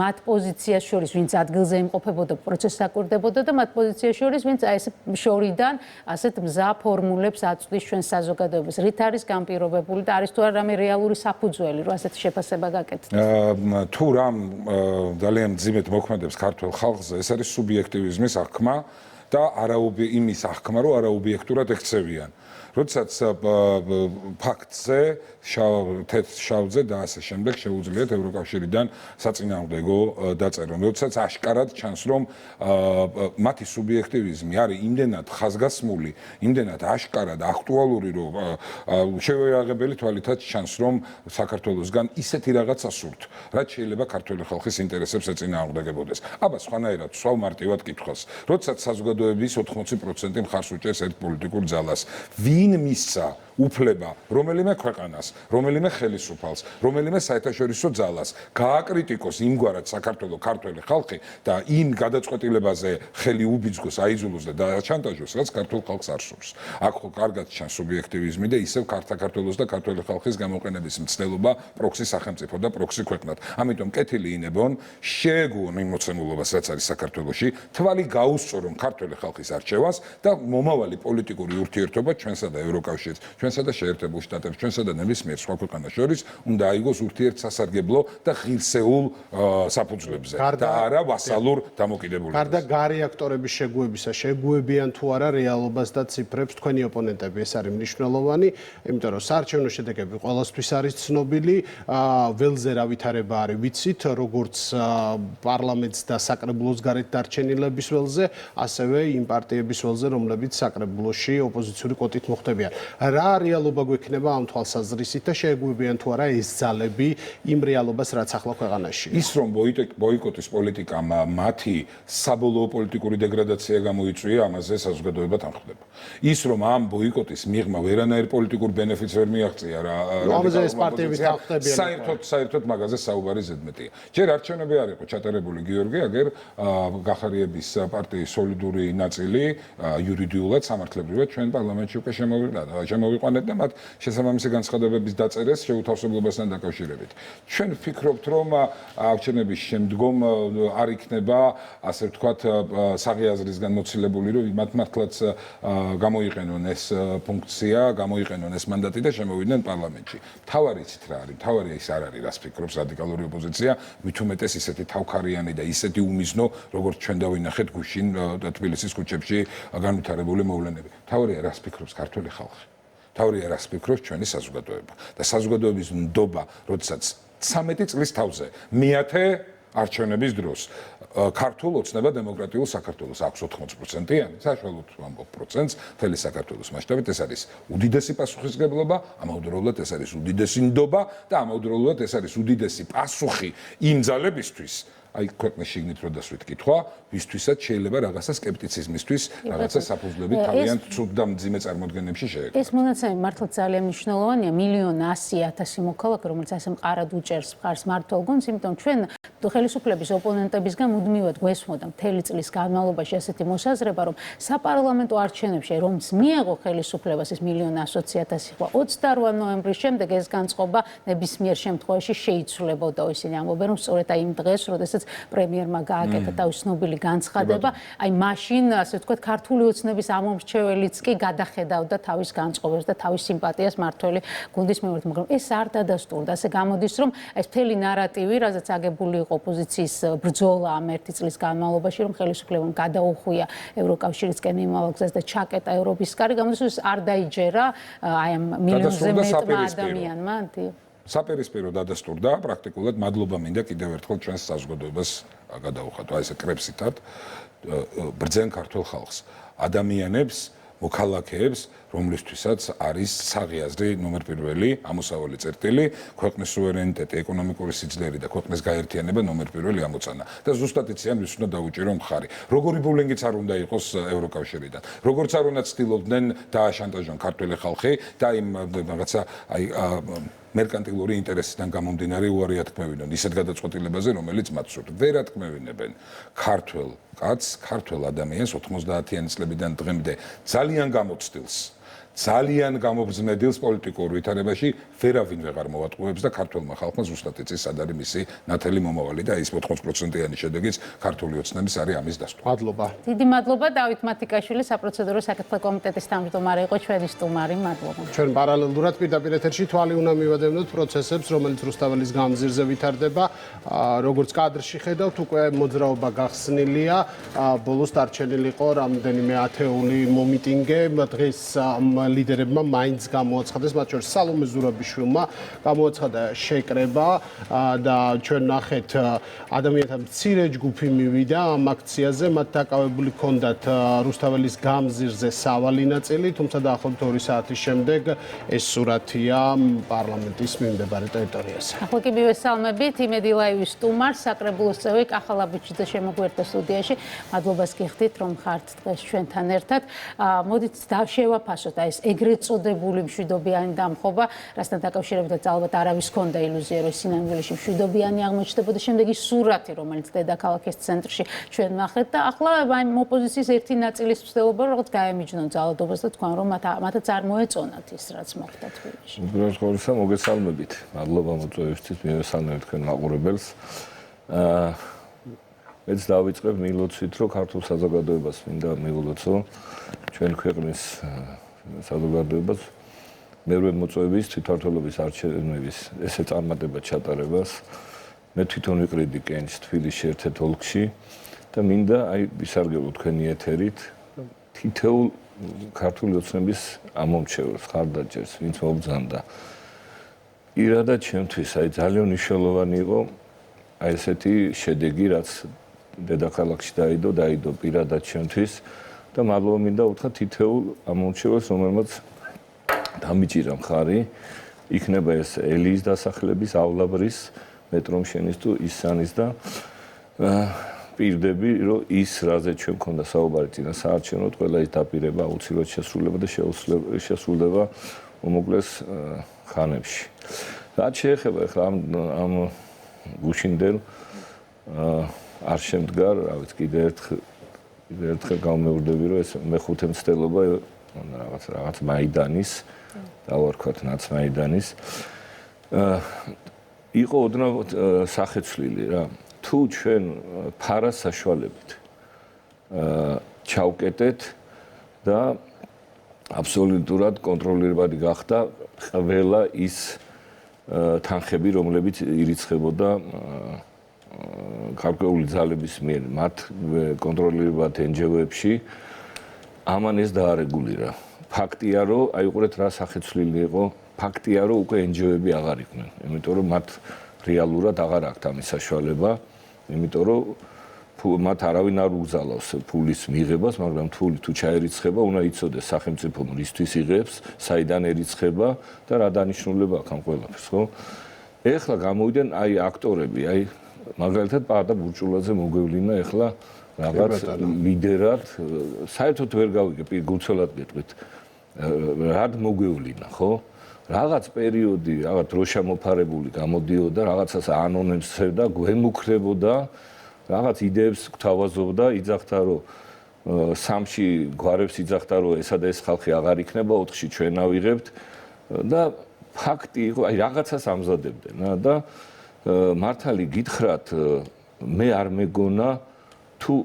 მათ პოზიციას შორის, ვინც ადგილზე იმყოფებოდა, პროცესს აკვირდებოდა და მათ პოზიციას შორის, ვინც აი ეს შორიდან ასეთ მზა ფორმულებს აწვდის ჩვენ საზოგადოებას. რით არის განპირობებული და არის თუ არა რამე რეალური საფუძველი, რომ ასეთი შეფასება გაკეთდეს? თუ რამ ძალიან მძიმედ მოქმედებს ქართულ ხალხზე, ეს არის სუბიექტივიზმის აღქმა და იმის აღქმა, რომ არაობიექტურად ექცევიან. როდესაც ფაქტზე შავზე და ასე შემდეგ შეუძლიათ ევროკავშირიდან საწინააღმდეგო დაწერონ. როდესაც აშკარად ჩანს, რომ მათი სუბიექტივიზმი არის იმდენად ხაზგასმული, იმდენად აშკარად აქტუალური, რომ შევიარაღებელი თვალითაც ჩანს, რომ საქართველოსგან ისეთი რაღაცა სურთ, რაც შეიძლება ქართული ხალხის ინტერესებს ეწინააღმდეგებოდეს. აბა სხვანაირად, სვავ მარტივად კითხავს. როდესაც საზოგადოების 80% მხარს უჭერს ერთ პოლიტიკურ ძალას, ვინ მისცა უფლება რომელიმე ქვეყანას, რომელიმე ხელისუფალს, რომელიმე საერთაშორისო ძალას გააკრიტიკოს იმგვარად საქართველოს ქართველი ხალხი და იმ გადაწყვეტილებაზე ხელი უბიძგოს, აიძულოს და დააჩანტაჟოს, რაც ქართულ ხალხს არ სურს. აქ ხო კარგად ჩანს სუბიექტივიზმი და ისევ საქართველოს და ქართველი ხალხის გამოყენების მცდელობა პროქსი სახელმწიფო და პროქსი ქვეყნად. ამიტომ კეთილი ინებონ შეეგუონ იმ მოცემულობას, რაც არის საქართველოში, თვალი გაუსწორონ ქართველი ხალხის არჩევანს და მომავალი პოლიტიკური ურთიერთობა ჩვენსა და ევროკავშირის ჩვენსა და შეერთებულ შტატებს, ჩვენსა და ნებისმიერ სხვა ქვეყანას შორის უნდა აიგოს ურთიერთსასარგებლო და ღირსეულ საფუძვლებზე და არა ვასალურ დამოკიდებულებას. გარდა გარე აქტორების შეგუებისა, შეგუებიან თუ არა რეალობას და ციფრებს თქვენი ოპონენტები, ეს არის მნიშვნელოვანი, იმიტომ რომ საარჩევნო შედეგები ყველასთვის არის ცნობილი, ველზე რა ვითარება არის ვიცით, როგორც პარლამენტს და საკრებულოს გარეთ დარჩენილების ველზე, ასევე იმ პარტიების ველზე, რომლებიც საკრებულოში ოპოზიციური კვოტით მოხვდებიან. რა რეალობა გვექნება ამ თვალსაზრისით და შეეგუებიან თუ არა ეს ძალები იმ რეალობას, რაც ახლა ქვეყანაში. ის რომ ბოიკოტის პოლიტიკამ მათი საბოლოო პოლიტიკური დეგრადაცია გამოიწვია, ამაზე საზოგადოება თანხმდება. ის რომ ამ ბოიკოტის მიღმა ვერანაირ პოლიტიკურ ბენეფიტს ვერ მიაღწია რა. ამაზე ეს პარტიები თანხმდებიან. საერთოდ მაგაზე საუბარი ზედმეტია. ჯერ არჩევნები არ იყო ჩატარებული გიორგი, აგერ გახარიების პარტიის სოლიდური ნაწილი იურიდიულად სამართლებრივად ჩვენ პარლამენტში უკვე შემოვიყვანეთ და მათ შესაბამისი განცხადებების დაწერეს შეუთავსებლობასთან დაკავშირებით. ჩვენ ვფიქრობთ, რომ არჩევნების შემდგომ არ იქნება, ასე ვთქვათ, საღიაზრისგან მოცილებული, რომ მათ მართლაც გამოიყენონ ეს ფუნქცია, გამოიყენონ ეს მანდატი და შემოვიდნენ პარლამენტში. თავარი იცით რა არის, თავარი ის არ არის, რას ფიქრობს რადიკალური ოპოზიცია, მით უმეტეს ისეთი თავქარიანი და ისეთი უმიზნო, როგორც ჩვენ დავინახეთ გუშინ და თბილისის ქუჩებში განვითარებული მოვლენები. თავარია რას ფიქრობს ქართული ხალხი. თავარია რას ფიქრობს ჩვენი საზოგადოება და საზოგადოების ნდობა, როდესაც 13 წლის თავზე მეათე არჩევნების დროს ქართულ ოცნება დემოკრატიულ საქართველოს აქვს 80%-იანი, საშუალოდ ამბობ პროცენტს მთელი საქართველოს მასშტაბით, ეს არის უდიდესი პასუხისმგებლობა, ამავდროულად ეს არის უდიდესი ნდობა და ამავდროულად ეს არის უდიდესი პასუხი იმ ძალებისთვის, აი ქვეყნის შიგნით რო დასვით კითხვა, ვისთვისაც შეიძლება რაღაცა სკეპტიციზმისთვის, რაღაცა საფუძვლებით თავიანთ ცუდ და მძიმე წარმოდგენებში შეეკრიბა. ეს მონაცემი მართლაც ძალიან მნიშვნელოვანია, 1,100,000 მოქალაქე, რომელიც ასე მყარად უჭერს მხარს მართლ გუნდს, იმიტომ ჩვენ ხელისუფლების ოპონენტებისგან მუდმივად გვესმოდა მთელი წლის განმავლობაში ასეთი მოსაზრება, რომ საპარლამენტო არჩევნებში, რომც მიიღო ხელისუფლებას ეს 1,100,000 ხვა 28 ნოემბრის შემდეგ ეს განწყობა ნებისმიერ შემთხვევაში შეიცვლებოდა. ისინი ამბობენ, რომ სწორედ აი იმ დღეს, როდესაც პრემიერმა გააკეთა თავის ცნობილი განცხადება, აი მაშინ, ასე ვთქვათ, ქართული ოცნების ამომრჩეველიც კი გადახედავდა თავის განწყობებს და თავის სიმპათიას მართველი გუნდის მიმართ, მაგრამ ეს არ დადასტურდა. ასე გამოდის, რომ ეს მთელი ნარატივი, რაზეც აგებული იყო ოპოზიციის ბრძოლა ამ ერთი წლის განმავლობაში, რომ ხელისუფლებამ გადაუხვია ევროკავშირისკენ მიმავალ გზას და ჩაკეტა ევროპის კარი, გამოდის, რომ არ დაიჯერა აი ამ მილიონზე მეტმა ადამიანმა. საპირისპირო დადასტურდა, პრაქტიკულად მადლობა მინდა კიდევ ერთხელ ჩვენს საზოგადოებას გადაუხატო, აი ესე კრებსითად ბრძენ ქართულ ხალხს, ადამიანებს, მოქალაქეებს, რომლისთვისაც არის საღიაზრი ნომერ პირველი, ამოსავალი წერტილი, ქვეყნის სუვერენიტეტი, ეკონომიკური სიძლიერე და ქვეყნის გაერთიანება ნომერ პირველი ამოცანა. და ზუსტად იციან ვის უნდა დაუჭირო მხარი. როგორი ბულინგიც არ უნდა იყოს ევროკავშირიდან. როგორც არ უნდა ცდილობდნენ დააშანტაჟონ ქართული ხალხი და იმ რაღაცა აი მერკანტილური ინტერესიდან გამომდინარე უარი ათქმევინონ ისეთ გადაწყვეტილებაზე, რომელიც მათ სურთ. ვერ ათქმევინებენ ქართველ კაცს, ქართველ ადამიანს 90-იანი წლებიდან დღემდე ძალიან გამოცდილს, ძალიან გამობრძმედილს პოლიტიკურ ვითარებაში ვერავინ ვეღარ მოვატყუებს და ქართველმა ხალხმა ზუსტად იცის სად არის მისი ნათელი მომავალი და ის 80%-იანი შედეგიც ქართული ოცნების არის ამის დასტური. მადლობა. დიდი მადლობა დავით მათიკაშვილი, საპროცედურო საკითხთა კომიტეტის თავმჯდომარე იყო ჩვენი სტუმარი. მადლობა. ჩვენ პარალელურად პირდაპირ ეთერში თვალი უნდა მივადევნოთ პროცესებს, რომელიც რუსთაველის გამზირზე ვითარდება. როგორც კადრში ხედავთ, უკვე მოძრაობა გახსნილია. ბოლოს დარჩენილი იყო რამდენიმე ათეული მომიტინგე. დღეს ლიდერებმა მაინც გამოაცხადეს, მათ შორის სალომე ზურაბიშვილმა გამოაცხადა შეკრება და ჩვენ ნახეთ ადამიანთა მცირე ჯგუფი მივიდა ამ აქციაზე, მათ დაკავებული ჰქონდათ რუსთაველის გამზირზე სავალი ნაწილი, თუმცა დაახლოებით 2 საათის შემდეგ ეს სურათია პარლამენტის მიმდებარე ტერიტორიაზე. ახლა კი მივესალმებით იმედი ლაივის სტუმარს, საკრებულოს წევრი კახალაბიჩიძე შემოგვიერთდა სტუდიაში. მადლობას გიხდით, რომ ხართ დღეს ჩვენთან ერთად. მოდით შევაფასოთ ეს ეგრეთ წოდებული მშვიდობიანი დამხობა, რასთან დაკავშირებით ალბათ არავის ჰქონდა ილუზია, რომ სინამდვილეში მშვიდობიანი აღმოჩნდებოდა. შემდეგ ის სურათი, რომელიც დედაქალაქის ცენტრში ჩვენ ნახეთ და ახლა ამ ოპოზიციის ერთი ნაწილის ცდილობა რაღაც გაემიჯნონ ძალადობას და თქვენ რომ მათაც არ მოეწონათ ის რაც მოხდა თბილისში. უბრალოდ ყოველსა მოგესალმებით. მადლობა მოწვევისთვის, მივესალმებით თქვენ მაყურებელს. მეც დავიწყებ მილოცვით, რომ ქართულ საზოგადოებას მინდა მილოცო ჩვენ ქვეყნის საზოგადოებას მერვე მოწვევის თვითმმართველობის არჩევნების ესე წარმატებად ჩატარებას. მე თვითონ ვიყრიდი კენჭს თბილისში ერთ-ერთ ოლქში და მინდა აი ვისარგებლო თქვენი ეთერით თითოეულ ქართული ოცნების ამომრჩეველს, ხარდაჭერს, ვინც მობრძანდა. პირადად ჩემთვის აი ძალიან მნიშვნელოვანი იყო აი ესეთი შედეგი, რაც დედაქალაქში დაიდო პირადად ჩემთვის და მადლობა მინდა უთხრა თითოეულ ამომრჩეველს, რომელმაც დამიჭირა მხარი, იქნება ეს ელიის დასახლების, ავლაბრის, მეტრომშენის თუ ისანის და პირდები, რომ ის რაზე ჩვენ ქონდა საუბარი წინა საარჩევნოდ, ყველა ის დაპირება აუცილებლად შესრულება და შესრულდება უმოკლეს ხანებში. რაც შეეხება ახლა ამ გუშინდელ არ შემდგარ, რა ვიცი, კიდევ ერთხელ გამეორდები, რომ ეს მეხუთე მცდელობა რაღაც მაიდანის, დავარქვათ ნაცმაიდანის, იყო ოდნავ სახეცვლილი რა. თუ ჩვენ ფარას საშუალებით ჩავკეტეთ და აბსოლუტურად კონტროლირებადი გახდა ყველა ის თანხები, რომლებიც ირიცხებოდა გარკვეული ძალების მიერ მათ კონტროლირებად NGO-ებში, ამან ეს დაარეგულირა. ფაქტია, რომ აი უყურეთ რა სახეცვლილი იყო, ფაქტია, რომ უკვე NGO-ები აღარ იყვნენ, იმიტომ რომ მათ რეალურად აღარ აქვთ ამის საშუალება, იმიტომ რომ მათ არავინ არ უგზავნოს ფულის მიღებას, მაგრამ თუ ჩაერიცხება, უნდა იცოდეს სახელმწიფო რისთვის იღებს, საიდანერიცხება და რა დანიშნულება აქვს ამ ყველაფერს, ხო? ეხლა გამოვიდნენ აი აქტორები, აი მაგალითად პაატა ბურჭულაძე მოგვევლინა ეხლა რაღაც ლიდერად, საერთოდ ვერ გავიგებ, გულწრფელად გეტყვით. რად მოგვევლინა, ხო? რაღაც პერიოდი, რაღაც დროშა მოფარებული გამოდიოდა, რაღაცას ანონსებდა, გვემუქრებოდა, რაღაც იდეებს გვთავაზობდა, იძახდა, რომ სამში გვარებს იძახდა, რომ ესა და ეს ხალხი აღარ იქნება, 4-ში ჩვენ ავიღებთ და ფაქტი იყო, აი რაღაცას ამზადებდნენ და მართალი გითხრათ, მე არ მეგონა თუ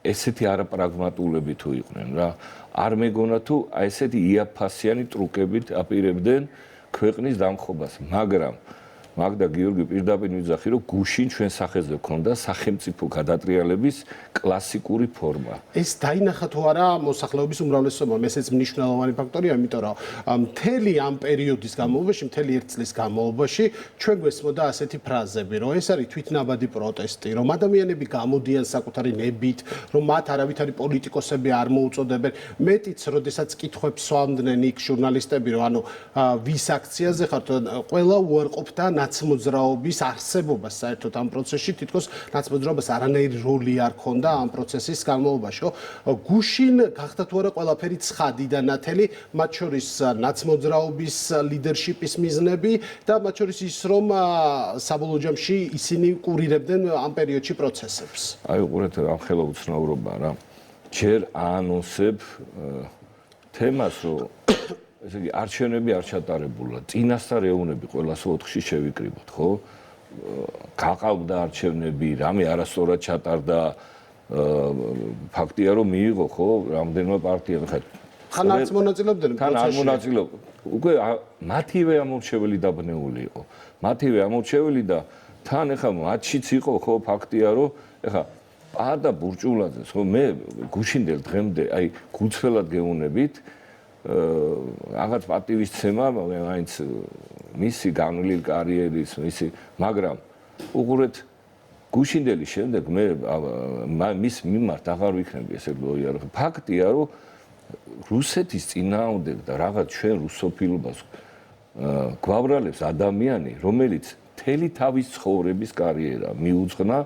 ესეთი არაპრაგმატულები თუ იყვნენ რა. არ მეგონა თუ აი ესეთი იაფასიანი ტრუკებით აპირებდნენ ქვეყნის დამხობას, მაგრამ მაგდა გიორგი პირდაპირ ვიძახი, რომ გუშინ ჩვენ სახეზე ქონდა სახელმწიფო გადატრიალების კლასიკური ფორმა. ეს დაინახა თუ არა მოსახლეობის უმრავლესობამ, ესეც მნიშვნელოვანი ფაქტორია, იმიტომ რომ მთელი ამ პერიოდის განმავლობაში, მთელი 1 წლის განმავლობაში ჩვენ გვესმოდა ასეთი ფრაზები, რომ ეს არის თვითნაბადი პროტესტი, რომ ადამიანები გამოდიან საკუთარი ნებით, რომ მათ არავითარი პოლიტიკოსები არ მოუწოდებენ. მეტიც, როდესაც კითხვებს სვამდნენ იქ ჟურნალისტები, რომ ანუ ვის აქციაზე ხართ, ყველა უარყოფდა ნაცმოძრაობის არსებობას საერთოდ ამ პროცესში, თითქოს ნაცმოძრაობას არანაირი როლი არ ქონდა ამ პროცესის განმავლობაში. გუშინ გახდა თუ არა ყველაფერი ცხადი და ნათელი, მათ შორის ნაცმოძრაობის ლიდერშიპის მიზნები და მათ შორის ის, რომ საბოლოო ჯამში ისინი კურირებდნენ ამ პერიოდში პროცესებს. აი უყურეთ ამ ხელა უცნაურობა რა. ჯერ აანონსებ თემას, რომ ესე იგი არჩევნები არ ჩატარებულა, წინასწარ ეუბნები ყველას 4-ში შევიკრიბოთ, ხო? გაყავდა არჩევნები, რამე არასწორად ჩატარდა, ფაქტია რომ მიიღო, ხო, რამდენიმე პარტიამ ხეთ. ხან არც მონაწილეობდნენ თან არ მონაწილეობდა. უკვე მათივე ამორჩეველი დაბნეული იყო. მათივე ამორჩეველი და თან ეხა მათშიც იყო, ხო, ფაქტია რომ ეხა პაატა ბურჭულაძეს, ხო, მე გუშინდელ დღემდე, აი, გულწრფელად გეუბნებით, რაღაც პატივისცემა, მაინც მისი განვლილი კარიერის, მაგრამ უყურეთ გუშინდელი შემდეგ მე მის მიმართ აღარ ვიქნები ესე ლოიალი. ფაქტია, რომ რუსეთის წინააღმდეგ და რაღაც ჩვენ რუსოფილობას გვაბრალებს ადამიანი, რომელიც მთელი თავის ცხოვრების კარიერა მიუძღვნა,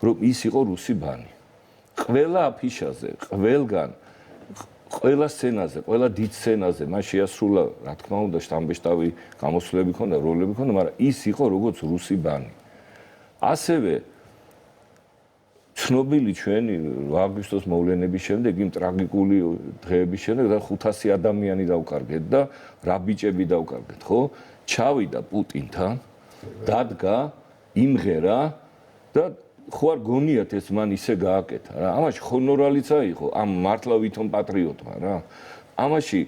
რომ ის იყო რუსი ბანი. ყველა აფიშაზე, ყველგან ყველა სცენაზე, ყველა დიდ სცენაზე მას შეასრულა, რა თქმა უნდა, შტამბეშტავი გამოსვლები ქონდა, როლები ქონდა, მაგრამ ის იყო როგორც რუსი ბანი. ასევე ცნობილი ჩვენი 8 აგვისტოს მოვლენების შემდეგ, იმ ტრაგიკული დღეების შემდეგ და 500 ადამიანი დავკარგეთ და რა ბიჭები დავკარგეთ, ხო? ჩავიდა პუტინთან, დადგა, იმღერა და ხო არ გონიათ ეს მან ისე გააკეთა რა. ამაში ხონორალიცა იყო ამ მართლა ვითომ პატრიოტმა რა. ამაში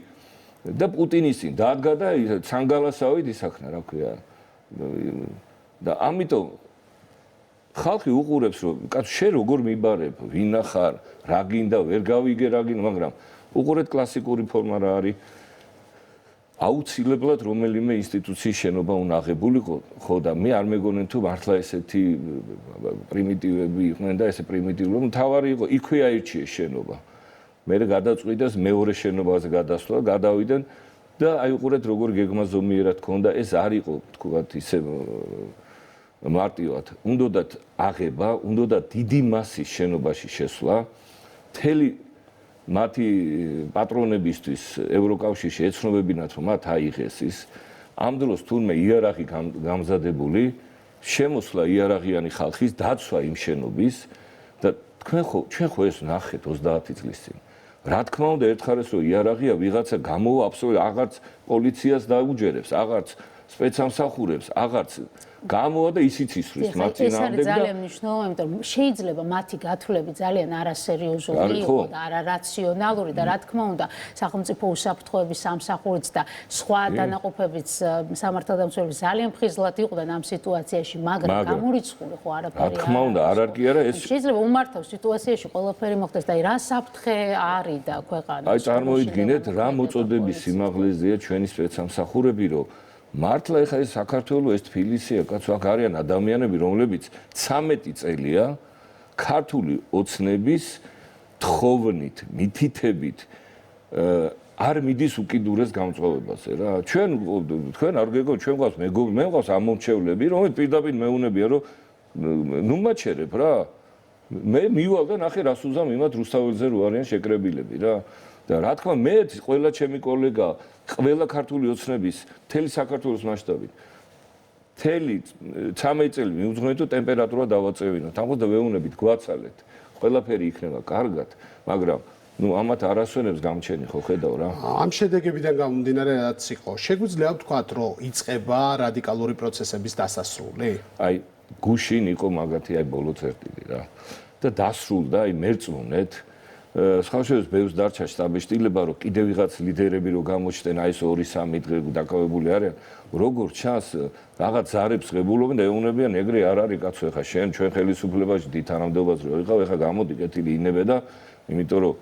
და პუტინის წინ დადგა და ცანგალასავით ისახნა, რა ქვია. და ამიტომ ხალხი უყურებს, რომ კაცო შენ როგორ მიბარებ, ვინა ხარ, რა გინდა, ვერ გავიგე რა გინდა, მაგრამ უყურეთ კლასიკური ფორმა რა არის. აუცილებლად რომელიმე ინსტიტუციის შენობა უნდა აღებულიყო, ხო და მე არ მეგონენ თუ მართლა ესეთი პრიმიტივები იყვნენ და ესე პრიმიტიული, მთავარი იყო იქვე აირჩიეს შენობა. მე გადაწყვიტეს მეორე შენობაზე გადასვლა, გადავიდნენ და აი უყურეთ როგორ გეგმა ზომიერად ქონდა, ეს არ იყო თქვათ ისე მარტივად. უნდათ აღება, უნდათ დიდი მასის შენობაში შესვლა, მთელი მათი პატრონებისთვის ევროკავშირში ეცნობებინათ, რომ მათ აიღეს ის. ამ დროს თურმე იერარქი გამზადებული, შემოსვლა იერარქიანი ხალხის დაცვა იმ შენობის და ჩვენ ხო ეს ნახეთ 30 წლის წინ. რა თქმა უნდა, ერთხარეს რომ იერარქია ვიღაცა გამოვა აბსოლუტურად აღარც პოლიციას დაუჯერებს, აღარც სპეცსამსახურებს, აღარც გამოვა და ისიც ისვრის მათ წინააღმდეგ და ეს არის ძალიან მნიშვნელოვანი, იმიტომ რომ შეიძლება მათი გათვლები ძალიან არასერიოზული იყო და არარაციონალური და რა თქმა უნდა, სახელმწიფო უსაფრთხოების სამსახურიც და სხვა დანაყოფებიც სამართალდამცველები ძალიან ფხიზლად იყვნენ ამ სიტუაციაში, მაგრამ გამორიცხული ხო არაფერი რა თქმა უნდა, არ არის კი არა ეს შეიძლება უმართავ სიტუაციაში ყველაფერი მოხდეს და რა საფრთხე არის და ქვეყანა. აი წარმოიდგინეთ რა მოწოდების სიმაღლეზეა ჩვენი სპეცსამსახურები, რომ მართლა ეხა ეს საქართველოს ეს თბილისია, კაცო, აქ არიან ადამიანები, რომლებიც 13 წელია ქართული ოცნების თხოვნით, მითითებით არ მიდის უკიდურეს გამწყობებაზე რა. თქვენ არ გეგო ჩვენ გვყავს მე მყავს ამომრჩევლები, რომელიც პირდაპირ მეუნებია რომ ნუ მაჩერებ რა. მე მივალ და ნახე რას უზამ იმათ რუსთაველზე რო არიან შეკრებილები რა. და რა თქმა მე ყველა ჩემი კოლეგა, ყველა ქართული ოცნების მთელი საქართველოს მასშტაბით მთელი 13 წელი მიუძღვნეთ და ტემპერატურა დავაწევინოთ. ამბობ და ვეუნებით გვაცალეთ. ყველაფერი იქნება კარგად, მაგრამ ნუ ამათ არასვენებს გამჩენი ხო ხედავ რა. ამ შედეგებიდან გამომდინარე რაც იყო, შეგვიძლია ვთქვათ, რომ იწყება რადიკალური პროცესების დასასრული? აი გუშინ იყო მაგათი აი ბოლო წერტილი რა. და დასრულდა აი მერწმუნეთ სხვაშორის ბევრს დარჩა შტაბეშტილება რომ კიდე ვიღაც ლიდერები რო გამოჩნდნენ აი ეს 2-3 დღე დაკავებული არიან როგორ ჩანს რაღაც ზარებს ღებულობენ და ეუნებიან ეგრე არ არის კაცო ეხა შენ ჩვენ ხელისუფლებაში დიდ თანამდებობას რო იყავ ეხა გამოდი კეთილი ინებე და იმიტომ რომ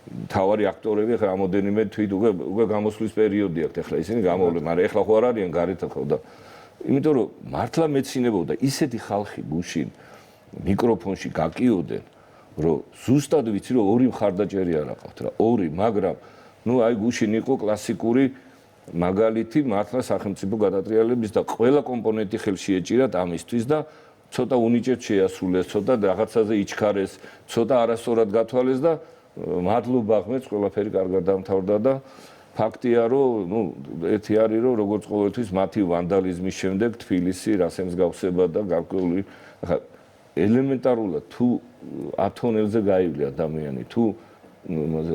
თავარი აქტორები ეხა რამოდენიმე თვით უკვე გამოსვლის პერიოდი აქვს ეხლა ისინი გამოვლენ მაგრამ ეხლა ხო არ არიან გარეთ ხო და იმიტომ რომ მართლა მეცინებოდა ისეთი ხალხი გუშინ მიკროფონში გაკიოდნენ რომ ზუსტად ვიცი რომ ორი მხარდაჭერი არ აყავთ რა ორი მაგრამ ნუ აი გუშინ იყო კლასიკური მაგალითი მართლა სახელმწიფო გადატრიალების და ყველა კომპონენტი ხელში ეჭირათ ამისთვის და ცოტა უნიჭერთ შეასრულეს ცოტა რაღაცაზე იჩქარეს ცოტა არასწორად გათვალეს და მადლობა ღმერთს ყველაფერი კარგად დამთავრდა და ფაქტია რომ ნუ ერთი არის რომ როგორც ყოველთვის მათი ვანდალიზმის შემდეგ თბილისი რას ემსგავსება და გარკვეული ახლა ელემენტარულად თუ 10 თონელზე გაივლი ადამიანი თუ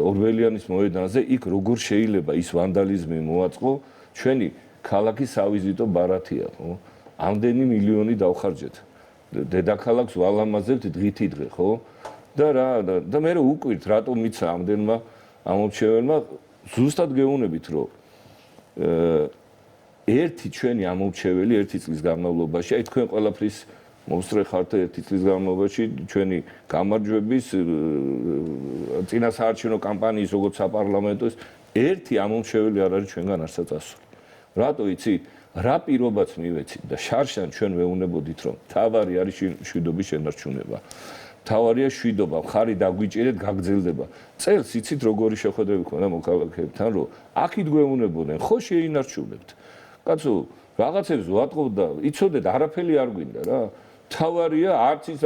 ორბელიანის მოედანზე იქ როგორ შეიძლება ის ვანდალიზმი მოაწყო ჩვენი ქალაქის ავიზიტო ბარათია ხო ამდენი მილიონი დავხარჯეთ დედაქალაქს ვალამაზებთ დღითი დღე ხო და რა და მე რო უკვირთ რატომ მიცა ამდენმა ამომრჩეველმა ზუსტად გეუბნებით რომ ერთი ჩვენი ამომრჩეველი ერთი წლის განმავლობაში აი თქვენ ყველაფრის მოსწრე ხართ ერთი წლის განმავლობაში ჩვენი გამარჯვების წინასაარჩევნო კამპანიის როგორც საპარლამენტოს ერთი ამომრჩეველი არ არის ჩვენგან არცაც ასული. რატო იცი? რა პირობაც მივეცით და შარშან ჩვენ ვეუბნებოდით რომ თავარი არის შვიდობის შენარჩუნება. თავარია შვიდობა, ხარი დაგვიჭირეთ, გაგრძელდება. წელს იცით როგორი შეხვედრები ქონდა მოქალაქეებთან რომ აქით გვეუბნებოდნენ, ხო შეინარჩუნებთ. კაცო, რაღაცებს ვატყობ და იცოდეთ არაფერი არ გვინდა რა. თავარია არც ის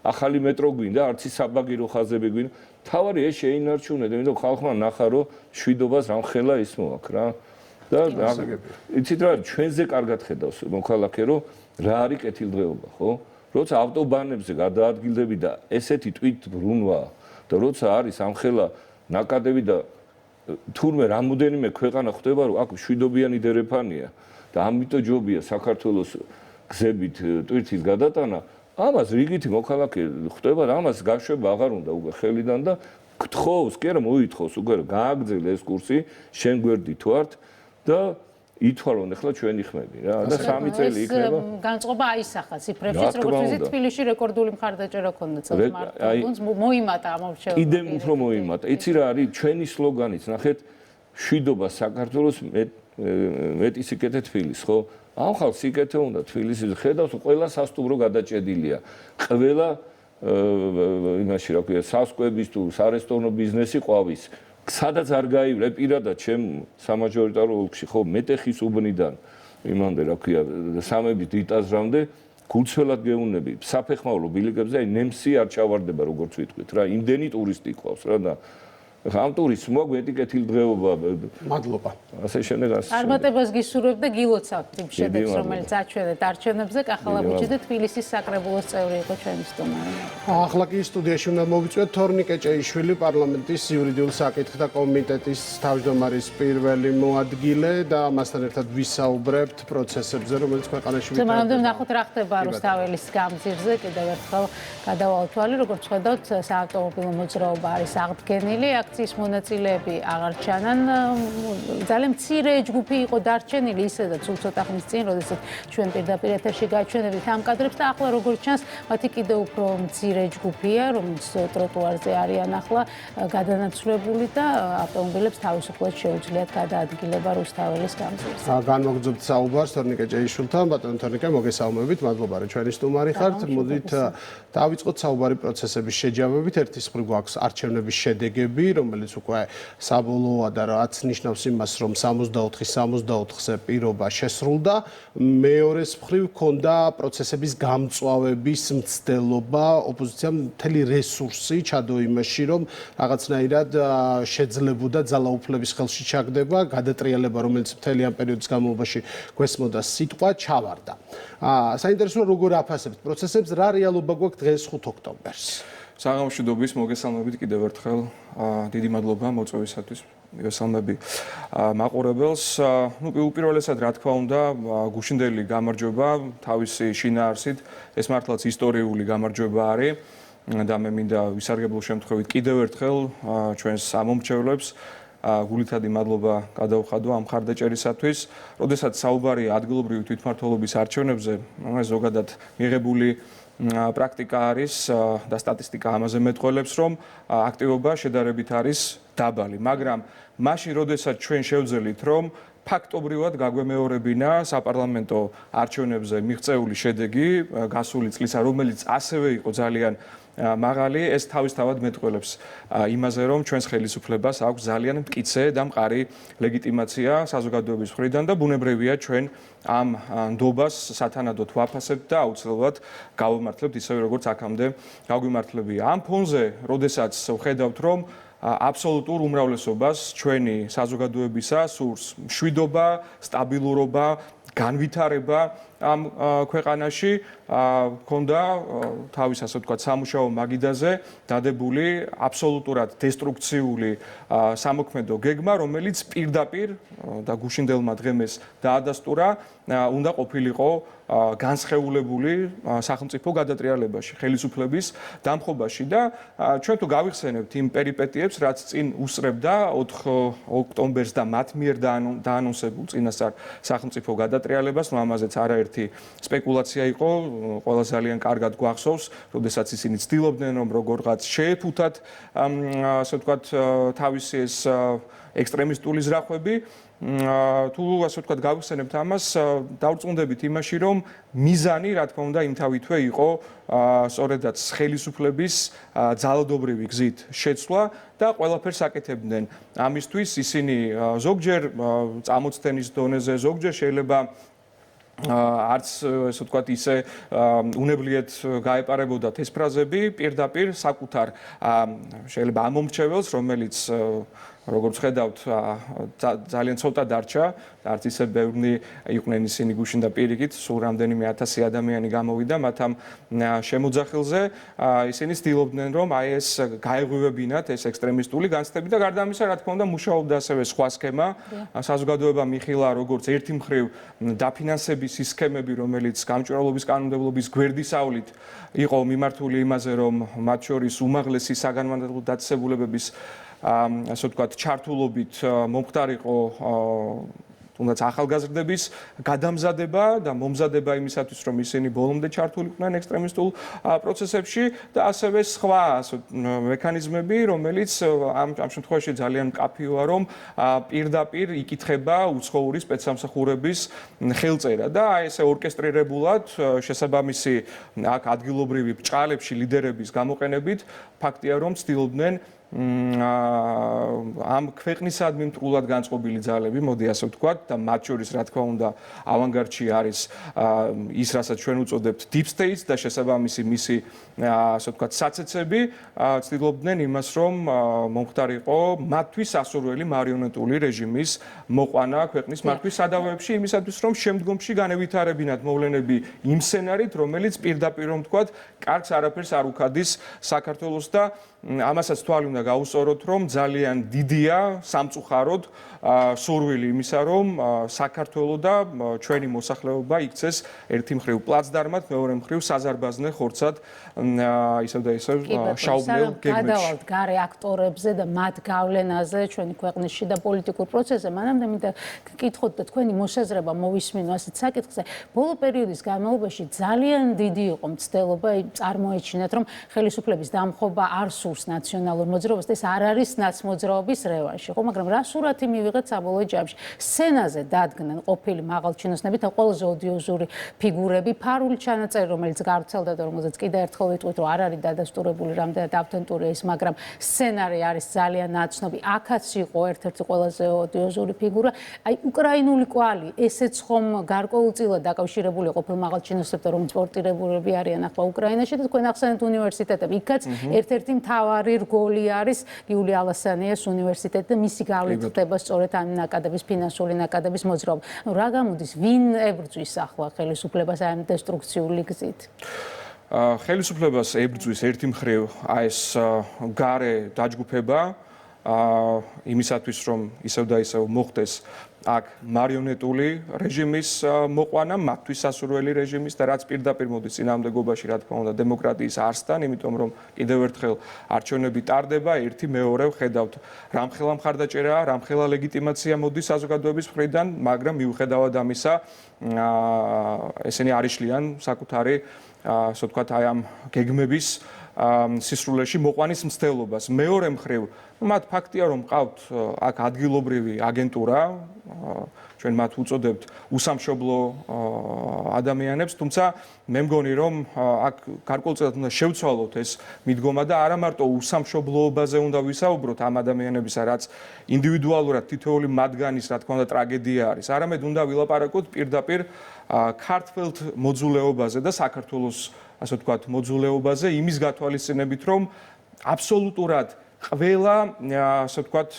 ახალი მეტრო გვინდა, არც ის საბაგირო ხაზები გვინდა. თავარია ეს შეინარჩუნეთ, იმიტომ ხალხმა ნახა რომ შვიდობას რამხელა ის მოაქვს რა. და იცით რა, ჩვენზე კარგად ხედავს მოქალაქე რომ რა არის კეთილდღეობა, ხო? როცა ავტობანებზე გადაადგილდები და ესეთი თვით ბრუნვა და როცა არის ამხელა ნაკადები და თურმე რამოდენიმე ქვეყანა ხდება რომ აქ შვიდობიანი დერეფანია და ამიტომ ჯობია საქართველოს გზებით ტვირთის გადატანა ამას რიგითი მოქალაქე ხდება და ამას გაშვება აღარ უნდა უკვე ხელიდან და გთხოვს კი არა მოითხოვს უკვე გააგრძელე ეს კურსი შენ გვერდი თუ ართ და ითვალონ ახლა ჩვენი ხმები რა და 3 წელი იქნება განწყობა აისახა ციფრებშიც როგორც ვიზით თბილისში რეკორდული მხარდაჭერა ქონდა წელს მარტს მოიმატა ამორჩევა კიდევ უფრო მოიმატა იცი რა არის ჩვენი სლოგანიც ნახეთ შვიდობა საქართველოს მეტი სიკეთე თბილის ხო ამ ხალხს სიკეთე უნდა თბილისის ხედავს ყველა სასტუმრო გადაჭედილია ყველა იმაში რა ქვია სასკვების თუ სარესტორნო ბიზნესი ყვავის სადაც არ გაივლე პირადად ჩემ სამაჟორიტარო ოლქში ხო მეტეხის უბნიდან იმამდე რა ქვია სამების დიტაზრამდე გულწრფელად გეუბნები საფეხმავლო ბილიკებზე აი ნემსი არ ჩავარდება როგორც ვიტყვით რა იმდენი ტურისტი ყავს რა და ამ ტურისტს მოგვეტი კეთილდღეობა მადლობა ასე შემდეგ ასე წარმატებას გისურვებ და გილოცავთ იმ შედეგს რომელიც აჩვენეთ არჩევნებზე კახალაბუჩი და თბილისის საკრებულოს წევრი იყო ჩვენი სტუმარი ახლა კი სტუდიაში უნდა მოვიწვიოთ თორნიკე ჭეიშვილი პარლამენტის იურიდიულ საკითხთა კომიტეტის თავმჯდომარის პირველი მოადგილე და მასთან ერთად ვისაუბრებთ პროცესებზე რომელიც ქვეყანაში ვითარდება. მანამდე ვნახოთ რა ხდება რუსთაველის გამზირზე კიდევ ერთხელ გადავალთ თვალი როგორც ხედავთ საავტომობილო მოძრაობა არის აღდგენილი აქციის მონაწილეები აღარ ჩანან ძალიან მცირე ჯგუფი იყო დარჩენილი ისედაც ცოტა ხნის წინ როდესაც ჩვენ პირდაპირ ეთერში გაჩვენებთ ამ კადრებს და ახლა როგორც ჩანს მათი კიდევ უფრო მცირე ჯგუფია რომელიც ტროტუარზე არიან ახლა გადანაცვლებული და ავტომობილებს თავისუფლად შეუძლიათ გადაადგილება რუსთაველის გამზირზე. განმოგძობთ საუბარს თორნიკე ჭეიშვილთან ბატონო თორნიკე მოგესალმებით მადლობა რომ ჩვენი სტუმარი ხართ მოდით დავიწყოთ საუბარი პროცესების შეჯამებით ერთის მხრივ გვაქვს არჩევნების შედეგები რომელიც უკვე საბოლოოა და რაც ნიშნავს იმას, რომ 64-64-ზე პირობა შესრულდა. მეორეს მხრივ ჰქონდა პროცესების გამწვავების მცდელობა, ოპოზიციამ მთელი რესურსი ჩადო იმაში, რომ რაღაცნაირად შეძლებოდა ძალაუფლების ხელში ჩაგდება, გადატრიალება, რომელიც მთელი ამ პერიოდის განმავლობაში გვესმოდა სიტყვა, ჩავარდა. საინტერესოა როგორ აფასებთ პროცესებს, რა რეალობა გვაქვს დღეს 5 ოქტომბერს. საღამოშვიდობის მოგესალმებით კიდევ ერთხელ. დიდი მადლობა მოწვევისათვის. მივესალმები მაყურებელს. უპირველესად რა თქმა უნდა, გუშინდელი გამარჯვება თავისი შინაარსით, ეს მართლაც ისტორიული გამარჯვება არის და მე მინდა ვისარგებლო შემთხვევით კიდევ ერთხელ ჩვენს ამომრჩევლებს გულითადი მადლობა გადავხადო ამ მხარდაჭერისათვის. როდესაც საუბარია ადგილობრივი თვითმმართველობის არჩევნებზე, ზოგადად მიღებული პრაქტიკა არის და სტატისტიკა ამაზე მეტყველებს, რომ აქტივობა შედარებით არის დაბალი, მაგრამ მაშინ, როდესაც ჩვენ შევძელით, რომ ფაქტობრივად გაგვემეორებინა საპარლამენტო არჩევნებზე მიღწეული შედეგი გასული წლისა, რომელიც ასევე იყო ძალიან მაღალი, ეს თავისთავად მეტყველებს იმაზე, რომ ჩვენს ხელისუფლებას აქვს ძალიან მტკიცე და მყარი ლეგიტიმაცია საზოგადოების მხრიდან და ბუნებრივია ჩვენ ამ ნდობას სათანადოდ ვაფასებთ და აუცილებლად გავამართლებთ ისევე როგორც აქამდე გაგვიმართლებია. ამ ფონზე, როდესაც ვხედავთ, რომ აბსოლუტურ უმრავლესობას ჩვენი საზოგადოებისა სურს მშვიდობა, სტაბილურობა, განვითარება ამ ქვეყანაში ქონდა თავის ასე ვთქვათ სამუშაო მაგიდაზე დადებული აბსოლუტურად დესტრუქციული სამოქმედო გეგმა, რომელიც პირდაპირ და გუშინდელმა დღემეს დაადასტურა უნდა ყოფილიყო განსხეულებული სახელმწიფო გადატრიალებაში, ხელისუფლების დამხობაში და ჩვენ თუ გავიხსენებთ იმ პერიპეტიებს, რაც წინ უსწრებდა 4 ოქტომბერს და მათ მიერ დაანონსებულ წინასწარ სახელმწიფო გადატრიალებას, ამაზეც არაერთი სპეკულაცია იყო, ყველა ძალიან კარგად გვახსოვს, როდესაც ისინი ცდილობდნენ, რომ როგორღაც შეეფუთათ, ასე ვთქვათ, თავისი ეს ექსტრემისტული ზრახვები. თუ ასე ვთქვათ გავიხსენებთ ამას, დავწუნდებით იმაში, რომ მიზანი, რა თქმა უნდა, იმთავითვე იყო სწორედაც ხელისუფლების ძალადობრივი გზით შეცვლა და ყველაფერს აკეთებდნენ. ამისთვის ისინი ზოგჯერ წამოწთენის დონეზე, ზოგჯერ შეიძლება არც ესე ვთქვათ ისე უნებლიეთ გაეპარებოდათ ეს ფრაზები პირდაპირ საკუთარ შეიძლება ამომრჩეველს, რომელიც როგორც ხედავთ ძალიან ცოტა დარჩა, არც ისე ბევრი იყვნენ ისინი გუშინ და პირიქით, სულ რამდენიმე 1000 ადამიანი გამოვიდა მათ ამ შემოძახილზე, ისინი ცდილობდნენ, რომ აი ეს გაეღვივებინათ ეს ექსტრემისტული განცდები და გარდა ამისა, რა თქმა უნდა, მუშაობდა ასევე სხვა სქემა, საზოგადოება მიხილა როგორც ერთი მხრივ დაფინანსების სქემები, რომელიც გამჭვირვალობის კანონმდებლობის გვერდისავლით იყო მიმართული იმაზე, რომ მათ შორის უმაღლესი საგანმანათლებლო დაწესებულებების ასე ვთქვათ, ჩართულობით მომხდარიყო თუნდაც ახალგაზრდების გადამზადება და მომზადება იმისათვის, რომ ისინი ბოლომდე ჩართულიყვნენ ექსტრემისტულ პროცესებში და ასევე სხვა მექანიზმები, რომელიც ამ შემთხვევაში ძალიან მკაფიოა, რომ პირდაპირ იკითხება უცხოური სპეცსამსახურების ხელწერა და აი ესე ორკესტრირებულად შესაბამისი აქ ადგილობრივი ბრჭყალებში ლიდერების გამოყენებით ფაქტია, რომ ცდილობდნენ ამ ქვეყნისადმი მტრულად განწყობილი ძალები, მოდი ასე ვთქვათ, და მათ შორის რა თქმა უნდა ავანგარდში არის ის, რასაც ჩვენ უწოდებთ deep states და შესაბამისი მისი ასე ვთქვათ საცეცები, ცდილობდნენ იმას, რომ მომხდარიყო მათთვის ასურველი მარიონეტული რეჟიმის მოყვანა ქვეყნის მართვის სადავეებში, იმისათვის, რომ შემდგომში განევითარებინათ მოვლენები იმ სცენარით, რომელიც პირდაპირ რომ ვთქვათ, კარგს არაფერს არ უქადის საქართველოს და ამასაც თვალი უნდა გაუსწოროთ, რომ ძალიან დიდია სამწუხაროდ სურვილი იმისა, რომ საქართველო და ჩვენი მოსახლეობა იქცეს ერთი მხრივ პლაცდარმად, მეორე მხრივ საზარბაზნე ხორცად ისევ და ისევ შაუბნელ გეგმებში. გადავალთ გარე აქტორებზე და მათ გავლენაზე ჩვენი ქვეყნის და პოლიტიკურ პროცესზე. მანამდე მინდა გკითხოთ და თქვენი მოსაზრება მოვისმინო ასეთ საკითხზე. ბოლო პერიოდის განმავლობაში ძალიან დიდი იყო მცდელობა წარმოეჩინათ, რომ ხელისუფლების დამხობა არ სურს ნაციონალურ მოძრაობას და ეს არ არის ნაცმოძრაობის რევანში, ხო, მაგრამ რა სურათი მივიღეთ საბოლოო ჯამში. სცენაზე დადგნენ ყოფილი მაღალჩინოსნები და ყველაზე ოდიოზური ფიგურები, ფარული ჩანაწერი, რომელიც გავრცელდა და რომელზეც კიდევ ერთხელ ვიტყვით, რომ არ არის დადასტურებული რამდენად ავთენტურია ის, მაგრამ სცენარი არის ძალიან ნაცნობი. აქაც იყო ერთ-ერთი ყველაზე ოდიოზური ფიგურა. აი, უკრაინული კვალი, ესეც ხომ გარკვეულწილად დაკავშირებული ყოფილ მაღალჩინოსნებთან, რომელიც პორტირებულები არიან ახლა უკრაინაში და თქვენ ახსენეთ უნივერსიტეტები. იქაც ერთ-ერთი მთავარი რგოლი არის გიული ალასანიას უნივერსიტეტი და მისი გავლით ხდება სწორედ ამ ნაკადების, ფინანსური ნაკადების მოძრაობა. რა გამოდის, ვინ ებრძვის ახლა ხელისუფლებას ამ დესტრუქციული გზით? ხელისუფლებას ებრძვის ერთი მხრივ ეს გარე დაჯგუფება იმისათვის რომ ისევ და ისევ მოხდეს აქ მარიონეტული რეჟიმის მოყვანა, მათთვის სასურველი რეჟიმის და რაც პირდაპირ მოდის წინააღმდეგობაში, რა თქმა უნდა, დემოკრატიის არსთან, იმიტომ რომ კიდევ ერთხელ არჩევნები ტარდება, ერთი მეორე ვხედავთ, რამხელა მხარდაჭერაა, რამხელა ლეგიტიმაცია მოდის საზოგადოების მხრიდან, მაგრამ მიუხედავად ამისა, ესენი არ იშლიან საკუთარი, ასე ვთქვათ, აი ამ გეგმების სისრულეში მოყვანის მცდელობას. მეორე მხრივ, მათ ფაქტია რომ ყავთ აქ ადგილობრივი აგენტურა, ჩვენ მათ უწოდებთ უსამშობლო ადამიანებს, თუმცა მე მგონი რომ აქ გარკვეულწილად უნდა შევცვალოთ ეს მიდგომა და არა მარტო უსამშობლოობაზე უნდა ვისაუბროთ ამ ადამიანებისა, რაც ინდივიდუალურად თითოეული მათგანის, რა თქმა უნდა, ტრაგედია არის, არამედ უნდა ვილაპარაკოთ პირდაპირ ქართველ მოძულეობაზე და საქართველოს, ასე ვთქვათ, მოძულეობაზე იმის გათვალისწინებით, რომ აბსოლუტურად ყველა, ასე ვთქვათ,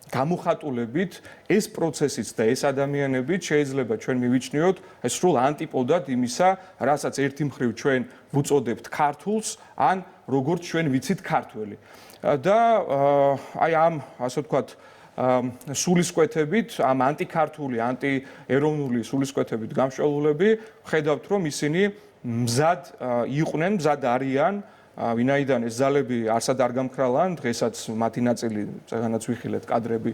გამოხატულებით ეს პროცესიც და ეს ადამიანებიც შეიძლება ჩვენ მივიჩნიოთ ეს სრულ ანტიპოდად იმისა, რასაც ერთი მხრივ ჩვენ ვუწოდებთ ქართულს, ან როგორც ჩვენ ვიცით ქართველი. და აი ამ, ასე ვთქვათ, სულისკვეთებით, ამ ანტიქართული, ანტიეროვნული სულისკვეთებით გამშველულები, ხედავთ რომ ისინი მზად იყვნენ, მზად არიან, ვინაიდან ეს ძალები არსად არ გამქრალან, დღესაც მათი ნაწილი, წეგანაც ვიხილეთ კადრები,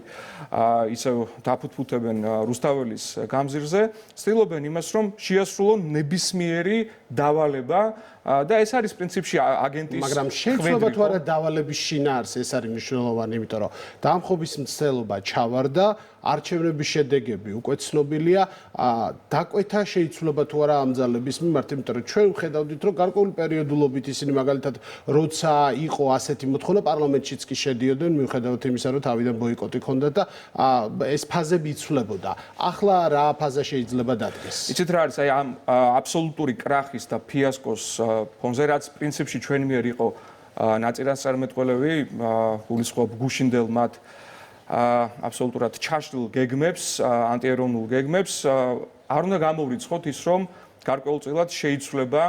ისევ დაფუთფუთებენ რუსთაველის გამზირზე, ცდილობენ იმას, რომ შეასრულონ ნებისმიერი დავალება და ეს არის პრინციპში აგენტის მაგრამ შეიძლება თუ არა დავალების შინაარსი, ეს არის მნიშვნელოვანი, იმიტომ რომ დამხობის მცდელობა ჩავარდა, არჩევნების შედეგები უკვე ცნობილია, დაკვეთა შეიცვლება თუ არა ამ ძალების მიმართ, იმიტომ რომ ჩვენ ვხედავდით, რომ გარკვეული პერიოდულობით ისინი მაგალითად როცა იყო ასეთი მოთხოვნა პარლამენტშიც კი შედიოდნენ, მიუხედავად იმისა, რომ თავიდან ბოიკოტი ჰქონდათ და ეს ფაზები იცვლებოდა. ახლა რა ფაზა შეიძლება დადგეს? იცით რა არის, აი ამ აბსოლუტური კრახის და ფიასკოს ფონზე, რაც პრინციპში ჩვენ მიერ იყო ნაწილასწარმეტყველები, გულისხმობ გუშინდელ მათ აბსოლუტურად ჩაშლილ გეგმებს, ანტიეროვნულ გეგმებს, არ უნდა გამოვრიცხოთ ის, რომ გარკვეულწილად შეიცვლება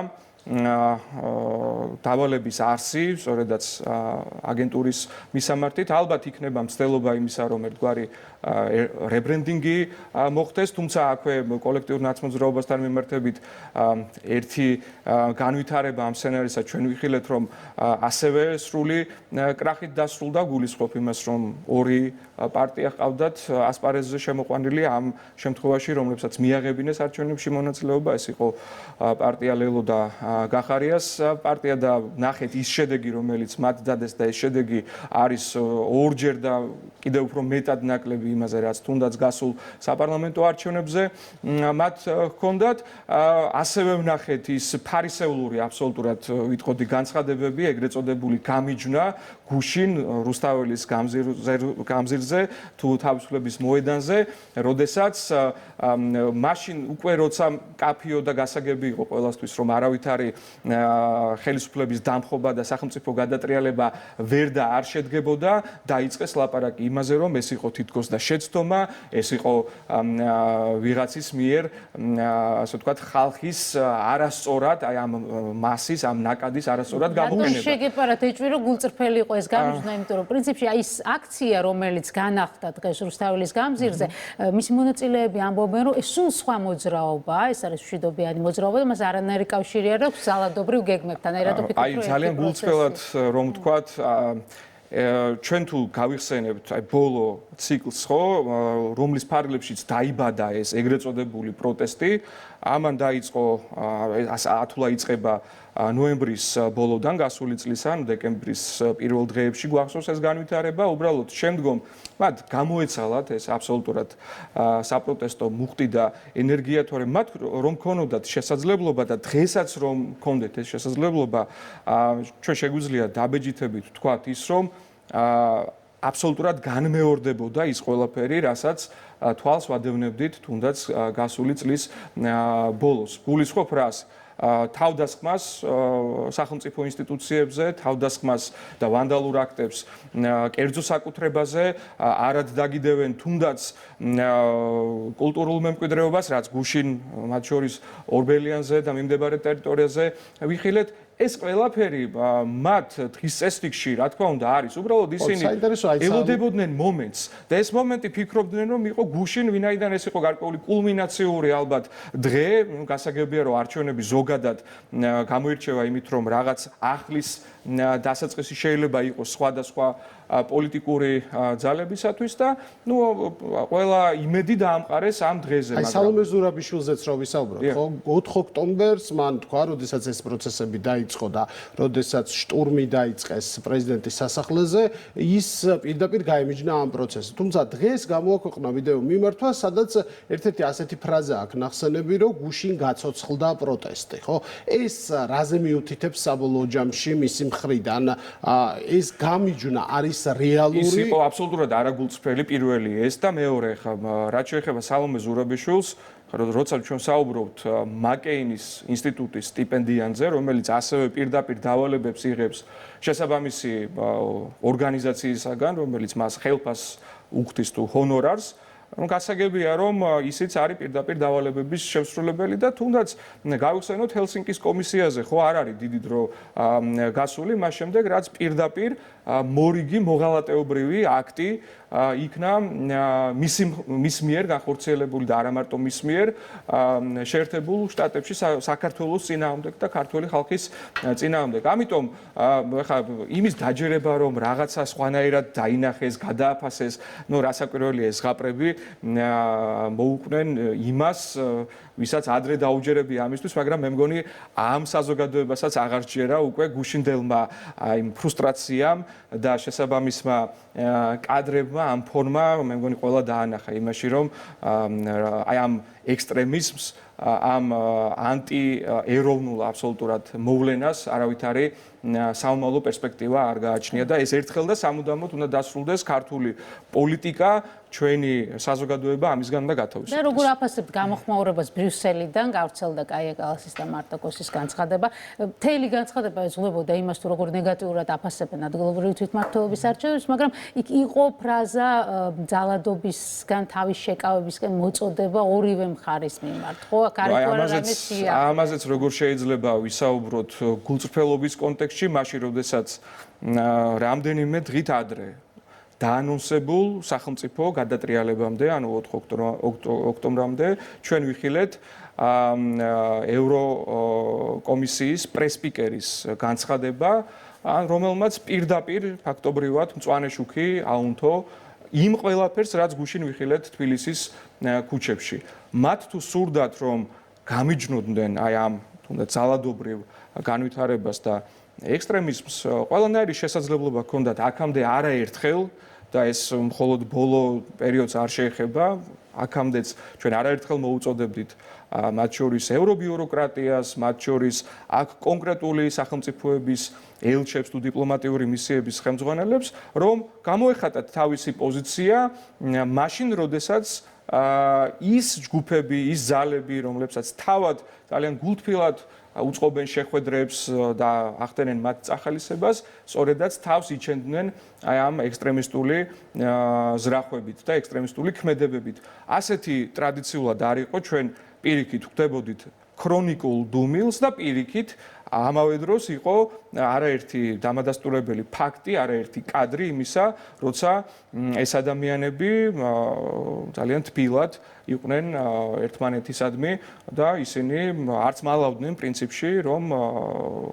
დავალების არსი, სწორედაც აგენტურის მისამართით, ალბათ იქნება მცდელობა იმისა, რომ ერთგვარი რებრენდინგი მოხდეს, თუმცა აქვე კოლექტიურ ნაცმოძრაობასთან მიმართებით ერთი განვითარება ამ სცენარისა ჩვენ ვიხილეთ, რომ ასევე სრული კრახით დასრულდა, გულისხმობ იმას, რომ ორი პარტია ყავდათ ასპარეზზე შემოყვანილი ამ შემთხვევაში, რომლებსაც მიაღებინეს არჩევნებში მონაწილეობა, ეს იყო პარტია ლელო და გახარიას პარტია და ნახეთ ის შედეგი, რომელიც მათ დადეს და ეს შედეგი არის ორჯერ და კიდევ უფრო მეტად ნაკლები იმაზე, რაც თუნდაც გასულ საპარლამენტო არჩევნებზე მათ ჰქონდათ. ასევე ვნახეთ ის ფარისეულური აბსოლუტურად ვიტყოდი განცხადებები, ეგრეთ წოდებული გამიჯვნა გუშინ რუსთაველის გამზირზე თუ თავისუფლების მოედანზე, როდესაც მაშინ უკვე როცა კაფიო და გასაგები იყო ყველასთვის, რომ არავითარი ხელისუფლების დამხობა და სახელმწიფო გადატრიალება ვერ და არ შედგებოდა, დაიწყეს ლაპარაკი იმაზე, რომ ეს იყო თითქოს და შეცდომა, ეს იყო ვიღაცის მიერ, ასე ვთქვათ, ხალხის არასწორად, აი ამ მასის, ამ ნაკადის არასწორად გამოყენება. შეგეპარათ ეჭვი, რომ გულწრფელი იყო ეს გამიჯვნა, იმიტომ რომ პრინციპში აი ეს აქცია, რომელიც განახდა დღეს რუსთაველის გამზირზე, მისი მონაწილეები ამბობენ, რომ ეს სულ სხვა მოძრაობაა, ეს არის მშვიდობიანი მოძრაობა და მას არანაირი კავშირი არ აქვს ძალადობრივ გეგმებთან. აი რატო ფიქრობთ, აი ძალიან გულწრფელად რომ ვთქვათ, ჩვენ თუ გავიხსენებთ აი ბოლო ციკლს, ხო, რომლის ფარგლებშიც დაიბადა ეს ეგრეთ წოდებული პროტესტი, ამან დაიწყო ათულა იწყება ნოემბრის ბოლოდან გასული წლის ან დეკემბრის პირველ დღეებში გვახსოვს ეს განვითარება, უბრალოდ შემდგომ მათ გამოეცალათ ეს აბსოლუტურად საპროტესტო მუხტი და ენერგია, თორემ მათ რომ ქონოდათ შესაძლებლობა და დღესაც რომ ქონდეთ ეს შესაძლებლობა, ჩვენ შეგვიძლია დაბეჯითებით ვთქვათ ის, რომ აბსოლუტურად განმეორდებოდა ის ყველაფერი, რასაც თვალს ვადევნებდით თუნდაც გასული წლის ბოლოს. გულისხმობ რას? თავდასხმას სახელმწიფო ინსტიტუციებზე, თავდასხმას და ვანდალურ აქტებს კერძო საკუთრებაზე, არად დაგიდევენ თუნდაც კულტურულ მემკვიდრეობას, რაც გუშინ მათ შორის ორბელიანზე და მიმდებარე ტერიტორიაზე ვიხილეთ. ეს ყველაფერი მათ დღის წესრიგში, რა თქმა უნდა, არის. უბრალოდ ისინი ელოდებოდნენ მომენტს და ეს მომენტი ფიქრობდნენ, რომ იყო გუშინ, ვინაიდან ეს იყო გარკვეული კულმინაციური ალბათ დღე, გასაგებია, რომ არჩევნები ზოგადად გამოირჩევა იმით, რომ რაღაც ახლის დასაწყისი შეიძლება იყოს სხვადასხვა პოლიტიკური ძალებისათვის და ყველა იმედი დაამყარეს ამ დღეზე. აი სალომე ზურაბიშვილზეც რო ვისაუბროთ, ხო? 4 ოქტომბერს მან თქვა, როდესაც ეს პროცესები დაიწყო და როდესაც შტურმი დაიწყეს პრეზიდენტის სასახლეზე, ის პირდაპირ გაემიჯნა ამ პროცესს. თუმცა დღეს გამოაქვეყნა ვიდეო მიმართვა, სადაც ერთ-ერთი ასეთი ფრაზა აქვს ნახსენები, რომ გუშინ გაცოცხლდა პროტესტი, ხო? ეს რაზე მიუთითებს საბოლოო ჯამში მისი მხრიდან ეს გამიჯვნა არის რეალური? ის იყო აბსოლუტურად არაგულწრფელი პირველი ეს და მეორე ხა რაც შეეხება სალომე ზურაბიშვილს, როცა ჩვენ საუბრობთ მაკეინის ინსტიტუტის სტიპენდიანზე, რომელიც ასევე პირდაპირ დავალებებს იღებს შესაბამისი ორგანიზაციისაგან, რომელიც მას ხელფას უხდის თუ ჰონორარს, გასაგებია, რომ ისიც არის პირდაპირ დავალებების შემსრულებელი და თუნდაც გავიხსენოთ ჰელსინკის კომისიაზე, ხო არ არის დიდი დრო გასული, მას შემდეგ რაც პირდაპირ მორიგი მოღალატეობრივი აქტი იქნა მის მიერ განხორციელებული და არა მარტო მის მიერ შეერთებულ შტატებში საქართველოს წინააღმდეგ და ქართული ხალხის წინააღმდეგ. ამიტომ ხა იმის დაჯერება რომ რაღაცა სხვანაირად დაინახეს, გადააფასეს, რასაკვირველია ეს ზღაპრები მოუყვნენ იმას, ვისაც ადრე დაუჯერებია ამისთვის, მაგრამ მე მგონი ამ საზოგადოებასაც აღარ ჯერა უკვე გუშინდელმა იმ ფრუსტრაციამ და შესაბამისმა კადრებმა ამ ფორმა მე მგონი ყველა დაანახა იმაში, რომ აი ამ ექსტრემიზმს, ამ ანტიეროვნულ აბსოლუტურად მოვლენას არავითარი საომალო პერსპექტივა არ გააჩნია და ეს ერთხელ და სამუდამოდ უნდა დასრულდეს ქართული პოლიტიკა, ჩვენი საზოგადოება ამისგან უნდა გათავისუფლდეს. და როგორ აფასებთ გამოხმაურებას ბრიუსელიდან, გავრცელდა კაია კალასის და მარტა კოსის განცხადება. მთელი განცხადება ეძღვლებოდა იმას, თუ როგორ ნეგატიურად აფასებენ ადგილობრივი თვითმმართველობის არჩევნებს, მაგრამ იქ იყო ფრაზა ძალადობისგან, თავის შეკავებისგან მოწოდება ორივე მხარის მიმართ, ხო? ამაზეც როგორ შეიძლება ვისაუბროთ გულწრფელობის კონტექსტში, მაშინ როდესაც რამდენიმე დღით ადრე დაანონსებულ სახელმწიფო გადატრიალებამდე, ანუ 4 ოქტომბრამდე ჩვენ ვიხილეთ ევროკომისიის პრესპიკერის განცხადება, რომელმაც პირდაპირ ფაქტობრივად მწვანე შუქი აუნთო იმ ყველაფერს, რაც გუშინ ვიხილეთ თბილისის ქუჩებში. მათ თუ სურდათ, რომ გამიჯნოდნენ აი ამ თუნდაც ძალადობრივ განვითარებას და ექსტრემიზმს, ყველანაირი შესაძლებლობა ჰქონდათ აქამდე არაერთხელ და ეს მხოლოდ ბოლო პერიოდს არ შეეხება, აქამდეც ჩვენ არაერთხელ მოუწოდებდით მათ შორის ევრობიუროკრატიას, მათ შორის აქ კონკრეტული სახელმწიფოების ელჩებს თუ დიპლომატიური მისიების ხელმძღვანელებს, რომ გამოეხატათ თავისი პოზიცია მაშინ, როდესაც ის ჯგუფები, ის ძალები, რომლებსაც თავად ძალიან გულთბილად უწყობენ შეხვედრებს და ახდენენ მათ წახალისებას, სწორედაც თავს იჩენდნენ აი ამ ექსტრემისტული ზრახვებით და ექსტრემისტული ქმედებებით. ასეთი ტრადიციულად არ იყო, ჩვენ პირიქით ხვდებოდით ქრონიკულ დუმილს და პირიქით ამავე დროს იყო არაერთი დამადასტურებელი ფაქტი, არაერთი კადრი იმისა, როცა ეს ადამიანები ძალიან თბილად იყვნენ ერთმანეთისადმი და ისინი არც მალავდნენ პრინციპში, რომ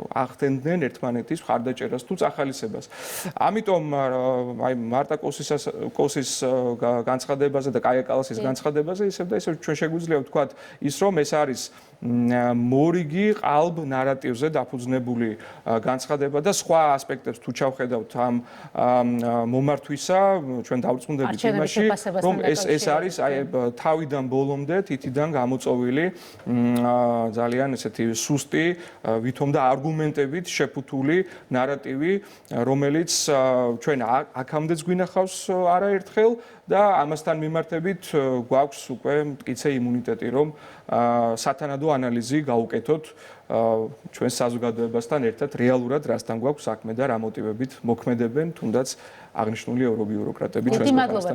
ახდენდნენ ერთმანეთის მხარდაჭერას თუ წახალისებას. ამიტომ აი მარტა კოსის განცხადებაზე და კაია კალასის განცხადებაზე ისევ და ისევ ჩვენ შეგვიძლია ვთქვათ ის, რომ ეს არის მორიგი ყალბ ნარატივზე დაფუძნებული განცხადება და სხვა ასპექტებს თუ ჩავხედავთ ამ მომართვისა, ჩვენ დავწუნდებით იმაში, რომ ეს არის აი თავიდან ბოლომდე თითიდან გამოწოვილი ძალიან ესეთი სუსტი, ვითომ და არგუმენტებით შეფუთული ნარატივი, რომელიც ჩვენ აქამდეც გვინახავს არაერთხელ და ამასთან მიმართებით გვაქვს უკვე მტკიცე იმუნიტეტი, რომ სათანადო ანალიზი გავუკეთოთ ჩვენ საზოგადოებასთან ერთად რეალურად რასთან გვაქვს საქმე და რა მოტივებით მოქმედებენ თუნდაც აღნიშნული ევრობიუროკრატები ჩვენს ქვეყანასთან. დიდი მადლობა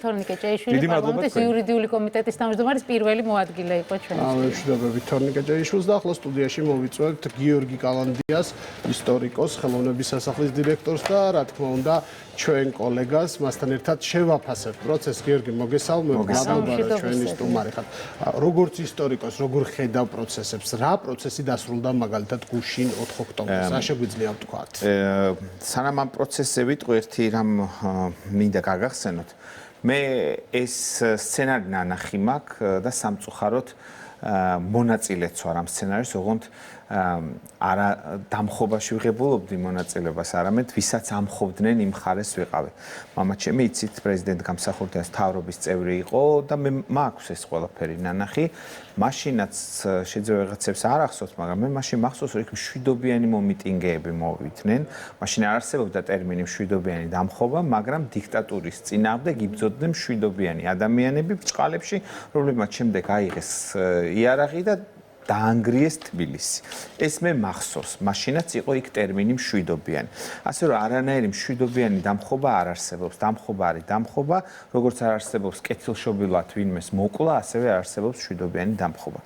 თორნიკე ჭეიშვილი, პარლამენტის იურიდიული კომიტეტის თავმჯდომარის პირველი მოადგილე იყო ჩვენს. მშვიდობებით თორნიკე ჭეიშვილს და ახლა სტუდიაში მოვიწვევთ გიორგი კალანდიას, ისტორიკოს, ხელოვნების სასახლის დირექტორს და რა თქმა უნდა ჩვენ კოლეგას, მასთან ერთად შევაფასებთ პროცესს. გიორგი, მოგესალმებით, მადლობა ჩვენი სტუმარი ხართ. როგორც ისტორიკოს, როგორ ხედავ პროცესებს, რა პროცესი დასრულდა მაგალითად გუშინ 4 ოქტომბერს, რა შეგვიძლია ვთქვათ? სანამ ამ პროცესზე ვიტყვი ერთი რამ მინდა გაგახსენოთ. მე ეს სცენარი ნანახი მაქვს და სამწუხაროდ მონაწილეც ვარ ამ სცენარის, ოღონდ არა დამხობაში ვიღებულობდი მონაწილეობას, არამედ ვისაც ამხობდნენ იმ ხარეს ვიყავი. მამაც ჩემი იცით პრეზიდენტ გამსახურდიას თავრობის წევრი იყო და მე მაქვს ეს ყველაფერი ნანახი. მაშინაც შეიძლება ვიღაცებს არ ახსოვს, მაგრამ მე მაშინ მახსოვს, რომ იქ მშვიდობიანი მომიტინგეები მოვიდნენ. მაშინ არ არსებობდა ტერმინი მშვიდობიანი დამხობა, მაგრამ დიქტატურის წინააღმდეგ იბრძოდნენ მშვიდობიანი ადამიანები ბრჭყალებში, რომლებმაც შემდეგ აიღეს იარაღი და დაანგრიეს თბილისი. ეს მე მახსოვს, მაშინაც იყო იქ ტერმინი მშვიდობიანი. ასე რომ არანაირი მშვიდობიანი დამხობა არ არსებობს. დამხობა არის დამხობა, როგორც არ არსებობს კეთილშობილად ვინმეს მოკლა, ასევე არ არსებობს მშვიდობიანი დამხობა.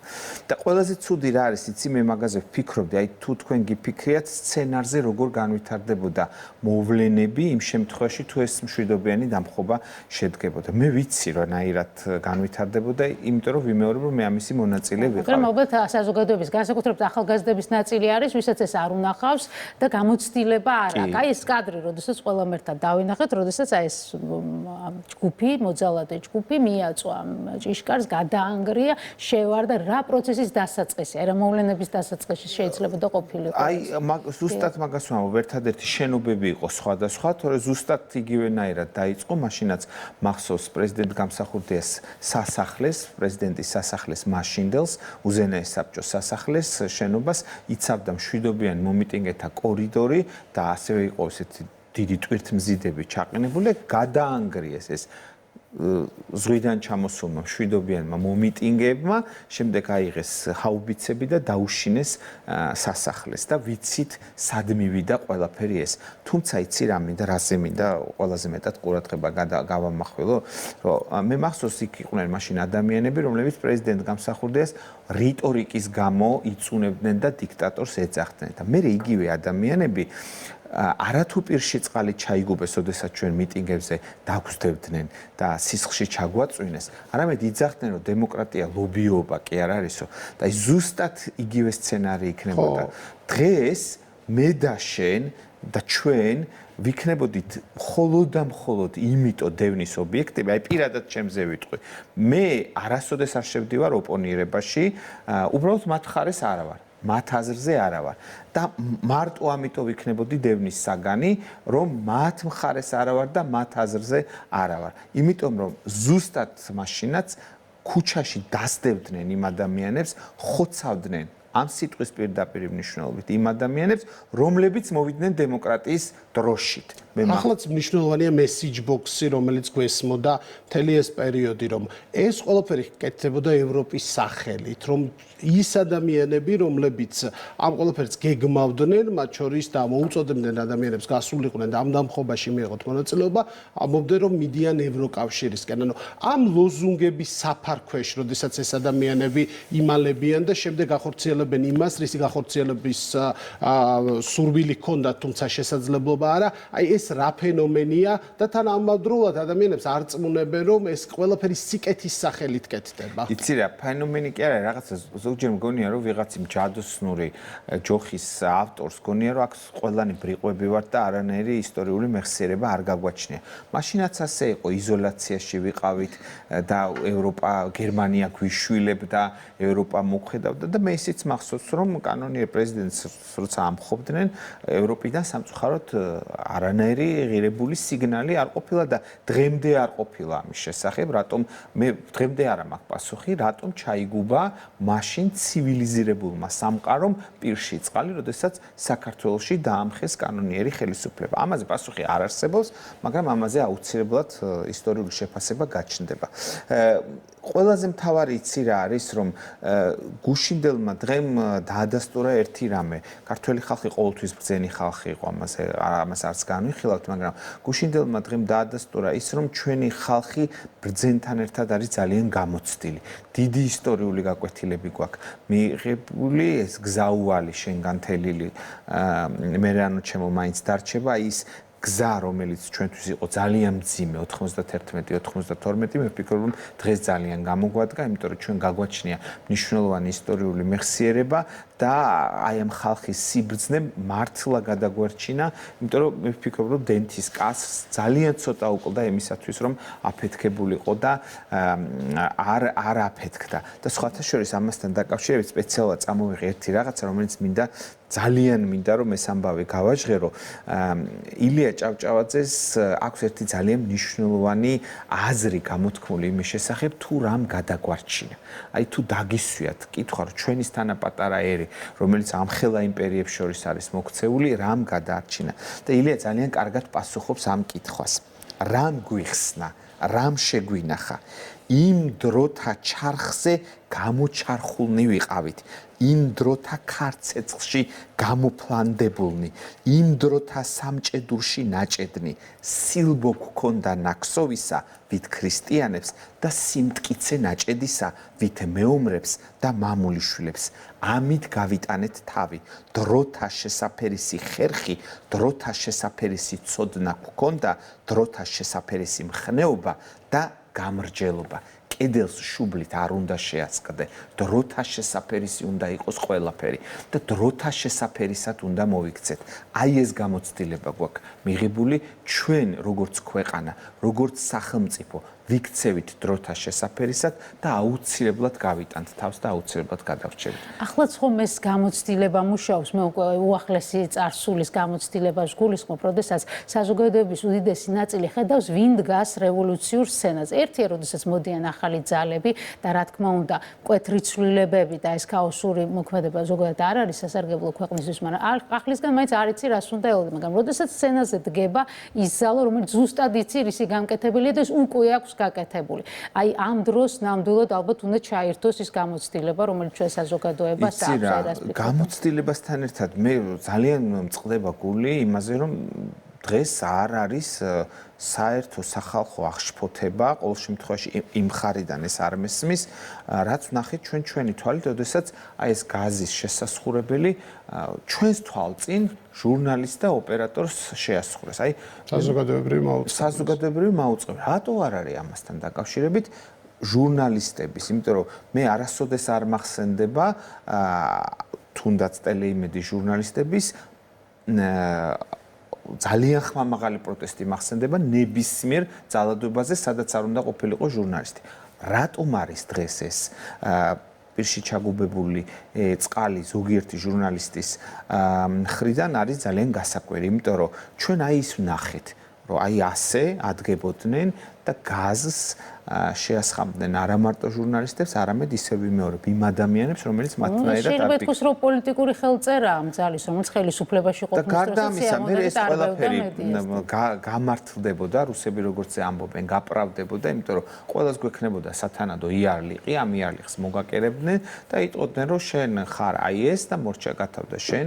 და ყველაზე ცუდი რა არის, იცი მე მაგაზე ვფიქრობდი, აი თუ თქვენ გიფიქრიათ სცენარზე როგორ განვითარდებოდა მოვლენები იმ შემთხვევაში თუ ეს მშვიდობიანი დამხობა შედგებოდა. მე ვიცი რომ ნაირად განვითარდებოდა, იმიტომ რომ ვიმეორებ რომ მე ამისი მონაწილე ვიყავი. საზოგადოების განსაკუთრებით ახალგაზრდების ნაწილი არის, ვისაც ეს არ უნახავს და გამოცდილება არ აქვს. აი ეს კადრი, როდესაც ყველამ ერთად დავინახეთ, როდესაც აი ეს ჯგუფი, მოძალადე ჯგუფი მიაწვა ჭიშკარს, გადაანგრია, შევარდა რა პროცესის დასაწყისი, რა მოვლენების დასაწყისი შეიძლება და ყოფილიყო. აი ზუსტად მაგას ვამბობ, ერთადერთი შენობები იყო სხვადასხვა, თორე ზუსტად იგივენაირად დაიწყო, მაშინაც მახსოვს პრეზიდენტ გამსახურდიას სასახლეს, პრეზიდენტის სასახლეს მაშინდელს, უზენაეს საბჭოს სასახლეს შენობას იცავდა მშვიდობიანი მომიტინგეთა კორიდორი და ასევე იყო ესეთი დიდი ტვირთმზიდები ჩაყენებული, გადაანგრიეს ეს ზღვიდან ჩამოსულმა მშვიდობიანმა მომიტინგეებმა, შემდეგ აიღეს ჰაუბიცები და დაუშინეს სასახლეს და ვიცით სად მივიდა ყველაფერი ეს. თუმცა იცი რა მინდა, რაზე მინდა ყველაზე მეტად ყურადღება გავამახვილო, რომ მე მახსოვს იქ იყვნენ მაშინ ადამიანები, რომლებიც პრეზიდენტ გამსახურდიას რიტორიკის გამო იწუნებდნენ და დიქტატორს ეძახდნენ და მე იგივე ადამიანები არათუ პირში წყალი ჩაიგუბეს, ოდესაც ჩვენ მიტინგებზე დაგვსდებდნენ და სისხლში ჩაგვაწვინეს, არამედ იძახდნენ, რომ დემოკრატია ლობიობა კი არ არისო და ზუსტად იგივე სცენარი იქნებოდა. დღეს მე და შენ და ჩვენ ვიქნებოდით მხოლოდ და მხოლოდ იმიტო დევნის ობიექტები, აი პირადად ჩემზე ვიტყვი. მე არასოდეს არ შევდივარ ოპონირებაში, უბრალოდ მათ ხარეს არა ვარ. მათ აზრზე არა ვარ და მარტო ამიტომ ვიქნებოდი დევნის საგანი, რომ მათ მხარეს არა ვარ და მათ აზრზე არა ვარ. იმიტომ რომ ზუსტად მაშინაც ქუჩაში დასდებდნენ იმ ადამიანებს, ხოცავდნენ ამ სიტყვის პირდაპირ მნიშვნელობით იმ ადამიანებს, რომლებიც მოვიდნენ დემოკრატიის დროშით. ახლაც მნიშვნელოვანია message box-ი, რომელიც გვესმოდა მთელი ეს პერიოდი, რომ ეს ყველაფერი კეთდებოდა ევროპის სახელით, რომ ის ადამიანები, რომლებიც ამ ყველაფერს გეგმავდნენ, მათ შორის და მოუწოდებდნენ ადამიანებს გასულიყვნენ და ამ დამხობაში მიიღოთ მონაწილეობა, ამბობდნენ, რომ მიდიან ევროკავშირისკენ. ანუ ამ ლოზუნგების საფარქვეშ, როდესაც ეს ადამიანები იმალებიან და შემდეგ ახორციელებენ იმას, რისი გახორციელების სურვილი ჰქონდათ, თუმცა შესაძლებლობა არა, აი ეს რა ფენომენია და თან ამავდროულად ადამიანებს არ წმუნებენ, რომ ეს ყველაფერი სიკეთის სახელით კეთდება. იცი რა, ფენომენი კი არა, რაღაცა ზოგჯერ მგონია, რომ ვიღაცი ჯადოსნური ჯოხის ავტორს გონია, რომ აქ ყველანი ბრიყვები ვართ და არანაირი ისტორიული მეხსიერება არ გაგვაჩნია. მაშინაც ასე იყო, იზოლაციაში ვიყავით და ევროპა, გერმანია გვიშვილებდა, ევროპა მოქმედავდა და მე ისიც მახსოვს, რომ კანონიერ პრეზიდენტს როცა ამხობდნენ, ევროპიდან სამწუხაროდ არანაირი ღირებული სიგნალი არ ყოფილა და დღემდე არ ყოფილა ამის შესახებ, რატომ მე დღემდე არ მაქვს პასუხი, რატომ ჩაიგუბა მაშინ ცივილიზირებულმა სამყარომ პირში წყალი, როდესაც საქართველოში დაამხეს კანონიერი ხელისუფლება. ამაზე პასუხი არ არსებობს, მაგრამ ამაზე აუცილებლად ისტორიული შეფასება გაჩნდება. ყველაზე მთავარი იცი რა არის, რომ გუშინდელმა დღემ დაადასტურა ერთი რამე. ქართველი ხალხი ყოველთვის ბრძენი ხალხი იყო, ამას არც განვიხილავთ, მაგრამ გუშინდელმა დღემ დაადასტურა ის, რომ ჩვენი ხალხი ბრძენთან ერთად არის ძალიან გამოცდილი. დიდი ისტორიული გაკვეთილები გვაქვს მიიღებული, ეს გზაუვალი შენგან თელილი, მე რანო ჩემო მაინც დარჩება ის გზა, რომელიც ჩვენთვის იყო ძალიან მძიმე 91-92, მე ვფიქრობ, რომ დღეს ძალიან გამოგვადგა, იმიტომ რომ ჩვენ გაგვაჩნია მნიშვნელოვანი ისტორიული მეხსიერება და აი ამ ხალხის სიბრძნე მართლა გადაგვერჩინა, იმიტომ რომ მე ვფიქრობ, რომ დენთის კაცს ძალიან ცოტა უკლდა იმისათვის, რომ აფეთქებულიყო და არ აფეთქდა. და სხვათა შორის ამასთან დაკავშირებით სპეციალურად წამოვიღე ერთი რაღაცა, რომელიც ძალიან მინდა რომ ეს ამბავი გავაჟღერო. ილია ჭავჭავაძეს აქვს ერთი ძალიან მნიშვნელოვანი აზრი გამოთქმული იმის შესახებ, თუ რამ გადაგვარჩინა. აი თუ დაგისვიათ კითხვა, რომ ჩვენის თანაპატარა ერი, რომელიც ამხელა იმპერიებს შორის არის მოქცეული, რამ გადაარჩინა. და ილია ძალიან კარგად პასუხობს ამ კითხვას. რამ გვიხსნა, რამ შეგვინახა? იმ დროთა ჩარხზე გამოჩარხულნი ვიყავით. იმ დროთა ქარცეცხლში გამოფლანდებულნი, იმ დროთა სამჭედურში ნაჭედნი, სილბო გქონდა ნაქსოვისა, ვით ქრისტიანებს და სიმტკიცე ნაჭედისა, ვით მეომრებს და მამულიშვილებს. ამით გავიტანეთ თავი, დროთა შესაფერისი ხერხი, დროთა შესაფერისი ცოდნა გქონდა, დროთა შესაფერისი მხნეობა და გამრჯელობა. კედელს შუბლით არ უნდა შეაწყდე, დროთა შესაფერისი უნდა იყოს ყველაფერი და დროთა შესაფერისად უნდა მოვიქცეთ. აი ეს გამოცდილება გვაქვს მიღებული ჩვენ როგორც ქვეყანა, როგორც სახელმწიფო, ვიქცევით დროთა შესაფერისად და აუცილებლად გავიტანთ თავს და აუცილებლად გადავრჩებით. ახლაც ხომ ეს გამოცდილება მუშაობს, მე უკვე უახლესი წარსულის გამოცდილებას გულისხმობ, როდესაც საზოგადოების უდიდესი ნაწილი ხედავს, ვინ დგას რევოლუციურ სცენაზე. ერთია, როდესაც მოდიან ახალი ძალები და რა თქმა უნდა, მკვეთრი ცვლილებები და ეს ქაოსური მოქმედება ზოგადად არ არის სასარგებლო ქვეყნისთვის, მაგრამ ახლისგან მაინც არ იცი რას უნდა ელოდე, მაგრამ როდესაც სცენაზე დგება ის ძალა, რომელიც ზუსტად იცი რისი გამკეთებელია და ეს უკვე აქვს გაკეთებული. აი ამ დროს ნამდვილად ალბათ უნდა ჩაერთოს ის გამოცდილება, რომელიც ჩვენ საზოგადოებას აქვს. გამოცდილებასთან ერთად მე ძალიან მწყდება გული იმაზე, რომ დღეს არ არის საერთო სახალხო აღშფოთება, ყოველ შემთხვევაში იმ ხარიდან ეს არ მესმის, რაც ვნახეთ ჩვენი თვალით, როდესაც აი ეს გაზის შესასხურებელი ჩვენს თვალწინ ჟურნალისტ და ოპერატორს შეასხურეს. აი საზოგადოებრივი მაუწყებელი. რატო არ არის ამასთან დაკავშირებით ჟურნალისტების, იმიტომ რომ მე არასოდეს არ მახსენდება თუნდაც ტელეიმედის ჟურნალისტების ძალიან ხმამაღალი პროტესტი მახსენდება ნებისმიერ ძალადობაზე, სადაც არ უნდა ყოფილიყო ჟურნალისტი. რატომ არის დღეს ეს პირში ჩაგუბებული წყალი ზოგიერთი ჟურნალისტის მხრიდან არის ძალიან გასაკვირი, იმიტომ რომ ჩვენ აი ის ვნახეთ, რომ აი ასე ადგებოდნენ და გაზს შეასხამდნენ არა მარტო ჟურნალისტებს, არამედ ისევ ვიმეორებ იმ ადამიანებს, რომელიც მათნაირად შეიძლება ითქვას, რომ პოლიტიკური ხელწერა ამ ძალის, რომელიც ხელისუფლებაში ყოფნის და გარდა ამისა, მე ეს ყველაფერი გამართლდებოდა, რუსები როგორც ამბობენ, გაправდებოდა, იმიტომ რომ ყველას გვექნებოდა სათანადო იარლიყი, ამ იარლიხს მოგაკერებდნენ და იტყოდნენ, რომ შენ ხარ აი ეს და მორჩა გათავდა შენ,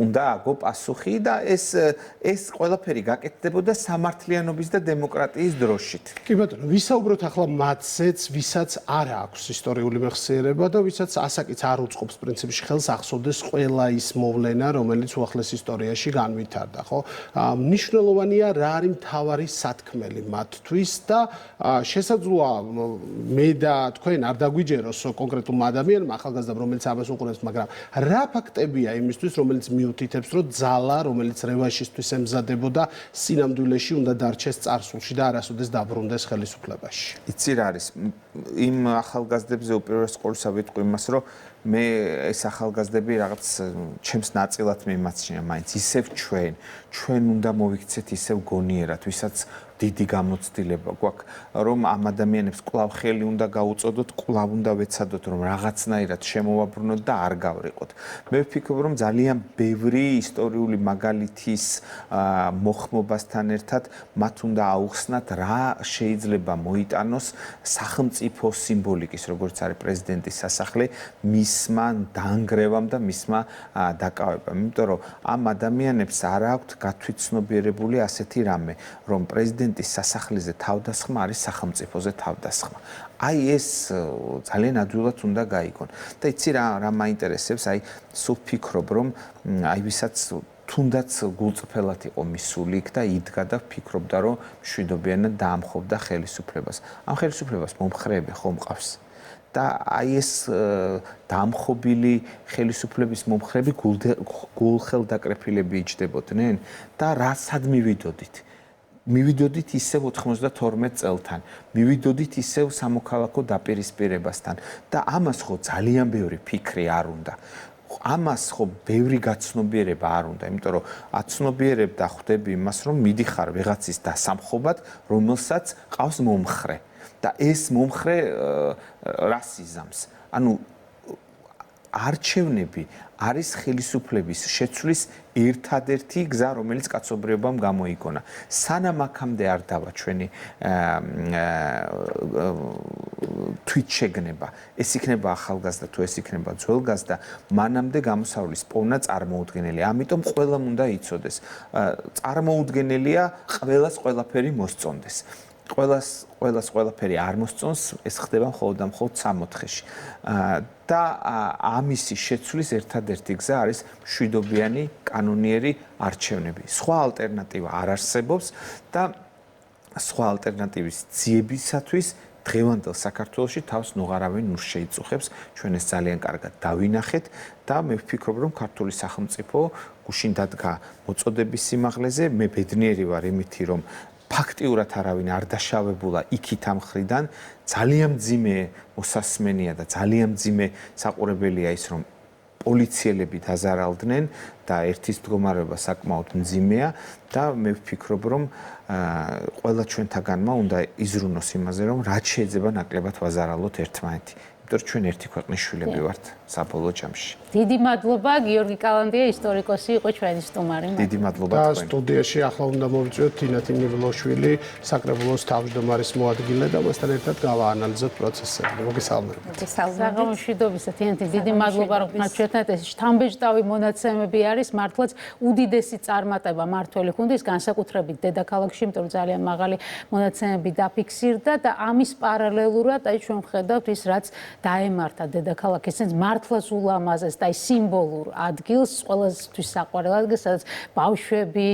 უნდა აგო პასუხი და ეს ყველაფერი გაკეთდებოდა სამართლიანობის და დემოკრატიის დროშით. კი ბატონო, ვისაუბროთ ახლა მათზეც, ვისაც არ აქვს ისტორიული მეხსიერება და ვისაც ასაკიც არ უწყობს პრინციპში ხელს ახსოვდეს ყველა ის მოვლენა, რომელიც უახლეს ისტორიაში განვითარდა, ხო? მნიშვნელოვანია რა არის მთავარი სათქმელი მათთვის და შესაძლოა მე და თქვენ არ დაგვიჯეროს კონკრეტულმა ადამიანმა, ახალგაზრდამ, რომელიც ამას უყურებს, მაგრამ რა ფაქტებია იმისთვის, რომელიც მიუთითებს, რომ ძალა, რომელიც რევანშისთვის ემზადებოდა, სინამდვილეში უნდა დარჩეს წარსულში და არასოდეს დაბრუნდეს ხელისუფლებაში. იცი რა არის? იმ ახალგაზრდებზე უპირველეს ყოვლისა ვიტყვი იმას, რომ მე ეს ახალგაზრდები რაღაც ჩემს ნაწილად მიმაჩნია მაინც ისევ ჩვენ უნდა მოვიქცეთ ისევ გონიერად, ვისაც დიდი გამოცდილება გვაქვს, რომ ამ ადამიანებს კვლავ ხელი უნდა გაუწოდოთ, კვლავ უნდა ვეცადოთ, რომ რაღაცნაირად შემოვაბრუნოთ და არ გავრიყოთ. მე ვფიქრობ, რომ ძალიან ბევრი ისტორიული მაგალითის მოხმობასთან ერთად მათ უნდა აუხსნათ, რა შეიძლება მოიტანოს სახელმწიფო სიმბოლიკის, როგორც არის პრეზიდენტის სასახლე, მისმა დანგრევამ და მისმა დაკავებამ. იმიტომ რომ ამ ადამიანებს არ აქვთ გათვითცნობიერებული ასეთი რამე, რომ პრეზიდენტის სასახლეზე თავდასხმა არის სახელმწიფოზე თავდასხმა. აი ეს ძალიან ადვილად უნდა გაიგონ. და იცი რა მაინტერესებს, აი სულ ფიქრობ, რომ აი ვისაც თუნდაც გულწრფელად იყო მისული იქ და იდგა და ფიქრობდა, რომ მშვიდობიანად დაამხობდა ხელისუფლებას. ამ ხელისუფლებას მომხრეები ხომ მყავს? და აი ეს დამხობილი ხელისუფლების მომხრეები გულხელდაკრეფილები იჯდებოდნენ და რასად მივიდოდით? მივიდოდით ისევ 92 წელთან, მივიდოდით ისევ სამოქალაქო დაპირისპირებასთან და ამას ხო ძალიან ბევრი ფიქრი არ უნდა. ამას ხო ბევრი გაცნობიერება არ უნდა, იმიტომ რომ აცნობიერებ და ხვდები იმას, რომ მიდიხარ ვიღაცის დასამხობად, რომელსაც ყავს მომხრე. და ეს მომხრე რას იზამს? ანუ არჩევნები არის ხელისუფლების შეცვლის ერთადერთი გზა, რომელიც კაცობრიობამ გამოიგონა. სანამ აქამდე არ დავა ჩვენი თვითშეგნება, ეს იქნება ახალგაზრდა თუ ეს იქნება ძველგაზრდა, მანამდე გამოსავლის პოვნა წარმოუდგენელია. ამიტომ ყველამ უნდა იცოდეს. წარმოუდგენელია ყველას ყველაფერი მოსწონდეს. ყველას ყველაფერი არ მოსწონს, ეს ხდება მხოლოდ და მხოლოდ 64-ში. და ამისი შეცვლის ერთადერთი გზა არის მშვიდობიანი კანონიერი არჩევნები. სხვა ალტერნატივა არ არსებობს და სხვა ალტერნატივის ძიებისათვის დღევანდელ საქართველოში თავს ნუღარავინ ურს შეიწუხებს. ჩვენ ეს ძალიან კარგად დავინახეთ და მე ვფიქრობ, რომ ქართული სახელმწიფო გუშინ დადგა მოწოდების სიმაღლეზე. მე ბედნიერი ვარ იმითი, რომ ფაქტიურად არავინ არ დაშავებულა იქით ამ მხრიდან. ძალიან მძიმე მოსასმენია და ძალიან მძიმე საყურებელია ის, რომ პოლიციელები დაზარალდნენ და ერთის მდგომარეობა საკმაოდ მძიმეა და მე ვფიქრობ, რომ ყველა ჩვენთაგანმა უნდა იზრუნოს იმაზე, რომ რაც შეიძლება ნაკლებად ვაზარალოთ ერთმანეთი. იმიტომ რომ ჩვენ ერთი ქვეყნის შვილები ვართ საბოლოო ჯამში. დიდი მადლობა, გიორგი კალანდია, ისტორიკოსი იყო ჩვენი სტუმარი. დიდი მადლობა და თქვენ. სტუდიაში ახლა უნდა მოვიწვიოთ თინათი ნიბლოშვილი, საკრებულოს თავმჯდომარის მოადგილე და მასთან ერთად გავაანალიზოთ პროცესები. მოგესალმებით. საღამოშვიდობისა, თინათი, დიდი მადლობა, რომ ხართ ჩვენთან. ეს შთამბეჭდავი მონაცემები არის, მართლაც უდიდესი წარმატება მართველი გუნდის, განსაკუთრებით დედაქალაქში, იმიტომ რომ ძალიან მაღალი მონაცემები დაფიქსირდა და ამის პარალელურად აი ჩვენ ვხედავთ ის, რაც დაემართა დედაქალაქის მართლაც ულამაზეს და სიმბოლურ ადგილს, ყველასთვის საყვარელ ადგილს, სადაც ბავშვები,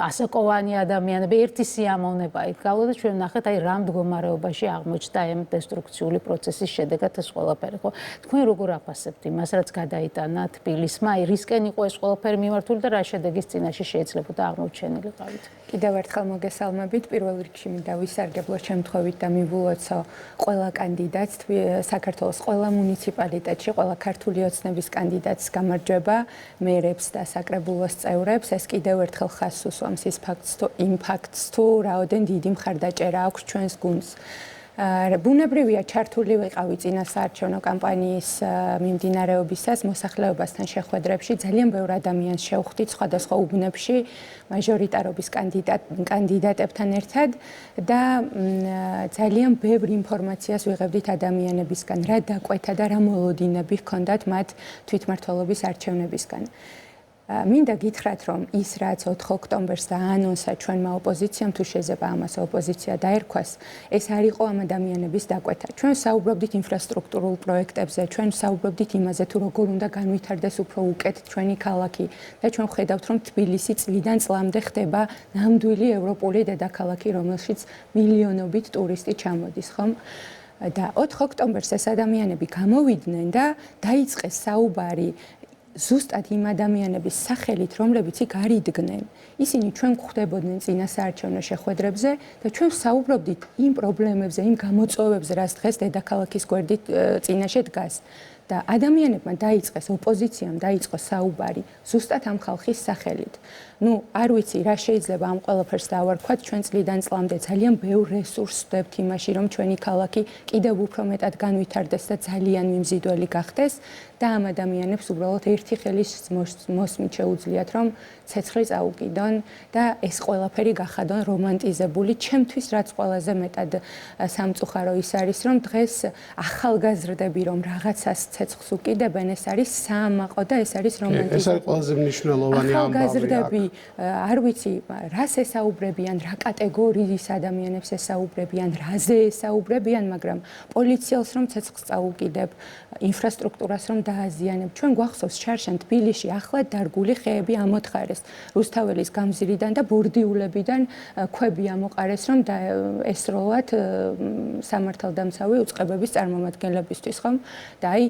ასაკოვანი ადამიანები ერთი სიამოვნება იქ და ჩვენ ნახეთ აი რა მდგომარეობაში აღმოჩნდა ამ დესტრუქციული პროცესის შედეგად ეს ყველაფერი, ხო? თქვენ როგორ აფასებთ იმას, რაც გადაიტანა თბილისმა, აი რისკენ იყო ეს ყველაფერი მიმართული და რა შედეგის წინაშე შეიძლებოდა აღმოჩენილიყავით. კიდევ ერთხელ მოგესალმებით. პირველ რიგში მინდა ვისარგებლო შემთხვევით და მივულოცო ყველა კანდიდატს, საქართველოს ყველა მუნიციპალიტეტში, ყველა ქართული ოცნების კანდიდატს გამარჯვება, მერებს და საკრებულოს წევრებს. ეს კიდევ ერთხელ ხაზს უსვამს იმ ფაქტს, თუ რაოდენ დიდი მხარდაჭერა აქვს ჩვენს გუნდს. ბუნებრივია ჩართული ვიყავი წინა საარჩევნო კამპანიის მიმდინარეობისას მოსახლეობასთან შეხვედრებში ძალიან ბევრ ადამიანს შევხვდით სხვადასხვა უბნებში მაჟორიტარობის კანდიდატებთან ერთად და ძალიან ბევრ ინფორმაციას ვიღებდით ადამიანებისგან რა დაკვეთა და რა მოლოდინები ჰქონდათ მათ თვითმმართველობის არჩევნებისგან. მინდა გითხრათ, რომ ის რაც 4 ოქტომბერს დაანონსა ჩვენმა ოპოზიციამ, თუ შეიძლება ამას ოპოზიცია დაერქვას, ეს არ იყო ამ ადამიანების დაკვეთა. ჩვენ საუბრობდით ინფრასტრუქტურულ პროექტებზე, ჩვენ საუბრობდით იმაზე, თუ როგორ უნდა განვითარდეს უფრო უკეთ ჩვენი ქალაქი და ჩვენ ხედავთ, რომ თბილისი წლიდან წლამდე ხდება ნამდვილი ევროპული დედაქალაქი, რომელშიც მილიონობით ტურისტი ჩამოდის, ხომ? და 4 ოქტომბერს ეს ადამიანები გამოვიდნენ და დაიწყეს საუბარი ზუსტად იმ ადამიანების სახელით, რომლებიც იქ არიდგნენ. ისინი ჩვენ გვხვდებოდნენ წინა საარჩევნო შეხვედრებზე და ჩვენ საუბრობდით იმ პრობლემებზე, იმ გამოწვევებზე, რაც დღეს დედაქალაქის გვერდით წინაშე დგას. და ადამიანებმა დაიწყეს, ოპოზიციამ დაიწყო საუბარი ზუსტად ამ ხალხის სახელით. ნუ არ ვიცი რა შეიძლება ამ ყველაფერს დავარქვათ, ჩვენ წლიდან წლამდე ძალიან ბევრ რესურსს ვდებთ იმაში, რომ ჩვენი ქალაქი კიდევ უფრო მეტად განვითარდეს და ძალიან მიმზიდველი გახდეს და ამ ადამიანებს უბრალოდ ერთი ხელის მოსმით შეუძლიათ, რომ ცეცხლი წაუკიდონ და ეს ყველაფერი გახადონ რომანტიზებული. ჩემთვის რაც ყველაზე მეტად სამწუხარო ის არის, რომ დღეს ახალგაზრდები რომ რაღაცას ცეცხლს უკიდებენ, ეს არის საამაყო და ეს არის რომანტიზებული. ეს არის ყველაზე მნიშვნელოვანი ამბავი. ახალგაზრდები არ ვიცი, რას ესაუბრებიან, რა კატეგორიის ადამიანებს ესაუბრებიან, რაზე ესაუბრებიან, მაგრამ პოლიციელს რომ ცეცხლს წაუკიდებ, ინფრასტრუქტურას რომ დააზიანებ. ჩვენ გვახსოვს შარშან თბილისში ახლად დარგული ხეები ამოთხარეს რუსთაველის გამზირიდან და ბორდიულებიდან ქვები ამოყარეს, რომ ესროლათ სამართალდამცავი უწყებების წარმომადგენლებისთვის, ხომ? და აი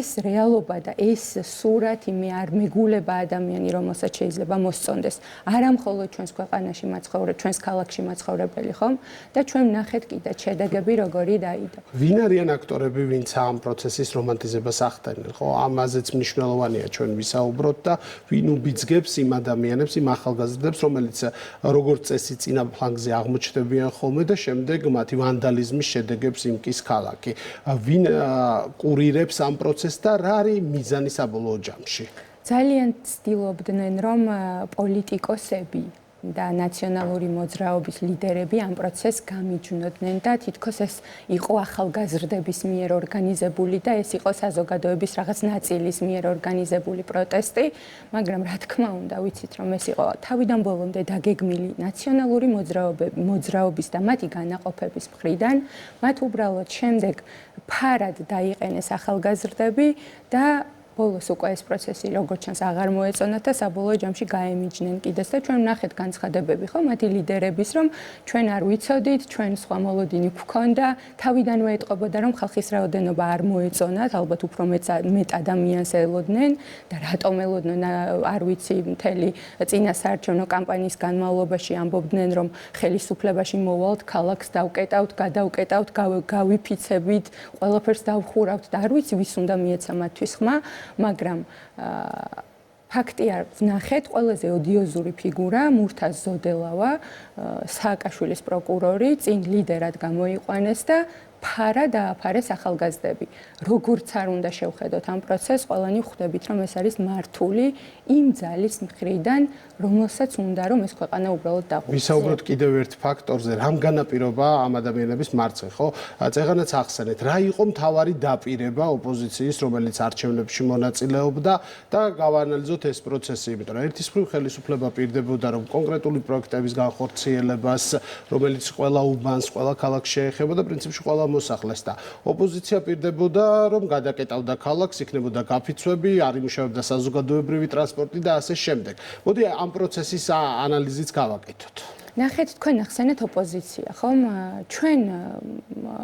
ეს რეალობა და ეს სურათი მე არ მეგულება ადამიანი, რომელსაც შეიძლება მოსწონდეს. არა მხოლოდ ჩვენს ქვეყანაში მაცხოვრებელი, ჩვენს ქალაქში მაცხოვრებელი, ხომ? და ჩვენ ვნახეთ კიდე შედეგები როგორი დაიდო. ვინ არიან აქტორები, ვინც ამ პროცესის რომანტიზებას ახდენენ, ხო? ამაზეც მნიშვნელოვანია ჩვენ ვისაუბროთ და ვინ უბიძგებს იმ ადამიანებს, იმ ახალგაზრდებს, რომელიც როგორც წესი წინა ფლანგზე აღმოჩნდებიან ხოლმე და შემდეგ მათი ვანდალიზმის შედეგებს იმკის ქალაქი. ვინ კურირებს ამ პროცესს და რა არის მიზანი საბოლოო ჯამში? ძალიან ცდილობდნენ, რომ პოლიტიკოსები და ნაციონალური მოძრაობის ლიდერები ამ პროცესს გამიჯნოდნენ და თითქოს ეს იყო ახალგაზრდების მიერ ორგანიზებული და ეს იყო საზოგადოების რაღაც ნაწილის მიერ ორგანიზებული პროტესტი, მაგრამ რა თქმა უნდა, ვიცით რომ ეს იყო თავიდან ბოლომდე დაგეგმილი ნაციონალური მოძრაობის და მათი განაყოფების მხრიდან, მათ უბრალოდ შემდეგ ფარად დაიყენეს ახალგაზრდები და ბოლოს უკვე ეს პროცესი როგორც ჩანს აღარ მოეწონათ და საბოლოო ჯამში გაემიჯნენ კიდეს და ჩვენ ვნახეთ განცხადებები ხო მათი ლიდერების რომ ჩვენ არ ვიცოდით, ჩვენ სხვა მოლოდინი გვქონდა, თავიდანვე ეტყობოდა რომ ხალხის რაოდენობა არ მოეწონათ, ალბათ უფრო მეტ ადამიანს ელოდნენ და რატომ ელოდნენ არ ვიცი, მთელი წინა საარჩევნო კამპანიის განმავლობაში ამბობდნენ რომ ხელისუფლებაში მოვალთ, ქალაქს დავკეტავთ, გადავკეტავთ, გავიფიცებით, ყველაფერს დავხურავთ და არ ვიცი ვის უნდა მიეცა მათთვის ხმა. მაგრამ ფაქტი არ ვნახეთ, ყველაზე ოდიოზური ფიგურა მურთაზ ზოდელავა, სააკაშვილის პროკურორი, წინ ლიდერად გამოიყვანეს და ფარა დააფარეს ახალგაზრდები. როგორც არ უნდა შევხედოთ ამ პროცესს, ყველანი ხვდებით, რომ ეს არის მართული იმ ძალის მხრიდან, რომელსაც უნდა რომ ეს ქვეყანა უბრალოდ დაღვიძოს. ვისაუბროთ კიდევ ერთ ფაქტორზე, რამ განაპირობა ამ ადამიანების მარცხი, ხო? წეღანაც ახსენეთ, რა იყო მთავარი დაპირება ოპოზიციის, რომელიც არჩევნებში მონაწილეობდა და გავანალიზოთ ეს პროცესი, იმიტომ რომ ერთის მხრივ ხელისუფლება პირდებოდა რომ კონკრეტული პროექტების განხორციელებას, რომელიც ყველა უბანს, ყველა ქალაქს შეეხება და პრინციპში ყველა მოსახლეს და ოპოზიცია პირდებოდა რომ გადაკეტავდა ქალაქს, იქნებოდა გაფიცვები, არ იმუშავებდა საზოგადოებრივი ტრანსპორტი და ასე შემდეგ. მოდი ამ პროცესის ანალიზიც გავაკეთოთ. ნახეთ, თქვენ ახსენეთ ოპოზიცია, ხომ? ჩვენ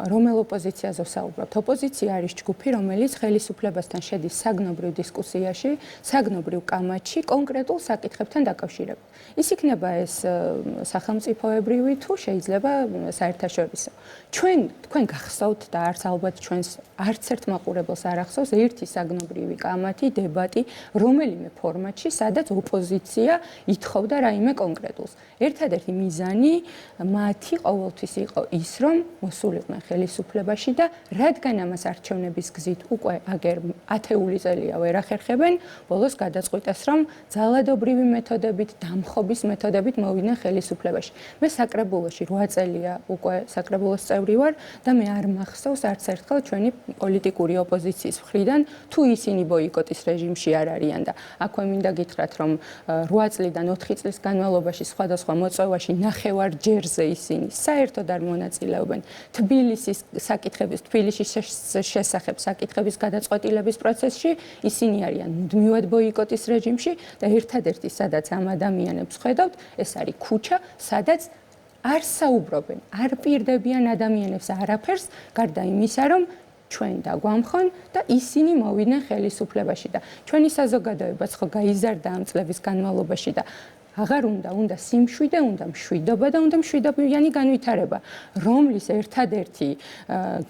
რომელ ოპოზიციაზე ვსაუბრობთ? ოპოზიცია არის ჯგუფი, რომელიც ხელისუფლებასთან შედის საგნობრივ დისკუსიაში, საგნობრივ კამათში, კონკრეტულ საკითხებთან დაკავშირებით. ის იქნება ეს სახელმწიფოებრივი თუ შეიძლება საერთაშორისო. თქვენ გახსოვთ და არც ალბათ ჩვენს არც ერთ მაყურებელს არ ახსოვს ერთი საგნობრივი კამათი, დებატი, რომელიმე ფორმატში, სადაც ოპოზიცია ითხოვდა რაიმე კონკრეტულს. ერთადერთი მიზანი მათი ყოველთვის იყო ის, რომ მოსულიყვნენ ხელისუფლებაში და რადგან ამას არჩევნების გზით უკვე აგერ 10 წელია ვერ ახერხებენ, ბოლოს გადაწყვიტეს, რომ ძალადობრივი მეთოდებით, დამხობის მეთოდებით მოვიდნენ ხელისუფლებაში. მე საკრებულოში 8 წელია უკვე საკრებულოს წევრი ვარ და მე არ მახსოვს არც ერთხელ ჩვენი პოლიტიკური ოპოზიციის მხრიდან თუ ისინი ბოიკოტის რეჟიმში არ არიან და აქვე მინდა გითხრათ, რომ 8 წლიდან 4 წლის განმავლობაში სხვადასხვა მოწვევაში ნახევარჯერზე ისინი საერთოდ არ მონაწილეობენ თბილისის საკითხების, თბილისის შესახებ საკითხების გადაწყვეტილების პროცესში, ისინი არიან მუდმივად ბოიკოტის რეჟიმში და ერთადერთი სადაც ამ ადამიანებს ხედავთ, ეს არის ქუჩა, სადაც არ საუბრობენ, არ პირდებიან ადამიანებს არაფერს, გარდა იმისა, რომ ჩვენ დაგვამხონ და ისინი მოვიდნენ ხელისუფლებაში და ჩვენი საზოგადოებაც ხო გაიზარდა ამ წლების განმავლობაში და აღარ უნდა სიმშვიდე, უნდა მშვიდობა და უნდა მშვიდობიანი განვითარება, რომლის ერთადერთი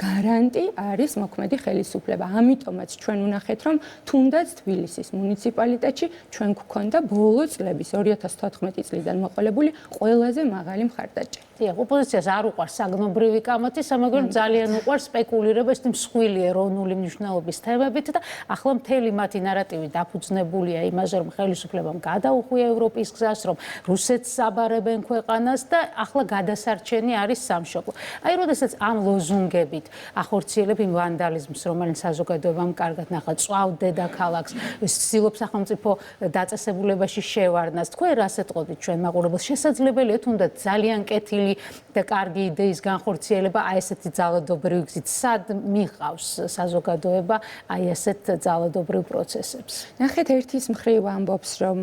გარანტი არის მოქმედი ხელისუფლება. ამიტომაც ჩვენ ვნახეთ, რომ თუნდაც თბილისის მუნიციპალიტეტში ჩვენ გვქონდა ბოლო წლების 2014 წლიდან მოყოლებული ყველაზე მაღალი მხარდაჭერა. დიახ, ოპოზიციას არ უყვარს საგნობრივი კამათი, მაგრამ ძალიან უყვარს სპეკულირება ეს მსხვილი ეროვნული მნიშვნელობის თემებით და ახლა მთელი მათი ნარატივი დაფუძნებულია იმაზე, რომ ხელისუფლებამ გადაუხვია ევროპის გზას, რომ რუსეთს აბარებენ ქვეყანას და ახლა გადასარჩენი არის სამშობლო. აი, როდესაც ამ ლოზუნგებით ახორციელებ იმ ვანდალიზმს, რომელიც საზოგადოებამ კარგად ნახა, წვავ დედაქალაქს, ცდილობს სახელმწიფო დაწესებულებაში შევარდნას. თქვენ რას ეტყობთ ჩვენ მაყურებელს? შესაძლებელია თუნდაც ძალიან კეთილი და კარგი იდეის განხორციელება აი ესეთი ძალადობრივი გზით სად მიყავს საზოგადოება აი ესეთ ძალადობრივ პროცესებს. ნახეთ, ერთის მხრივ ამბობს, რომ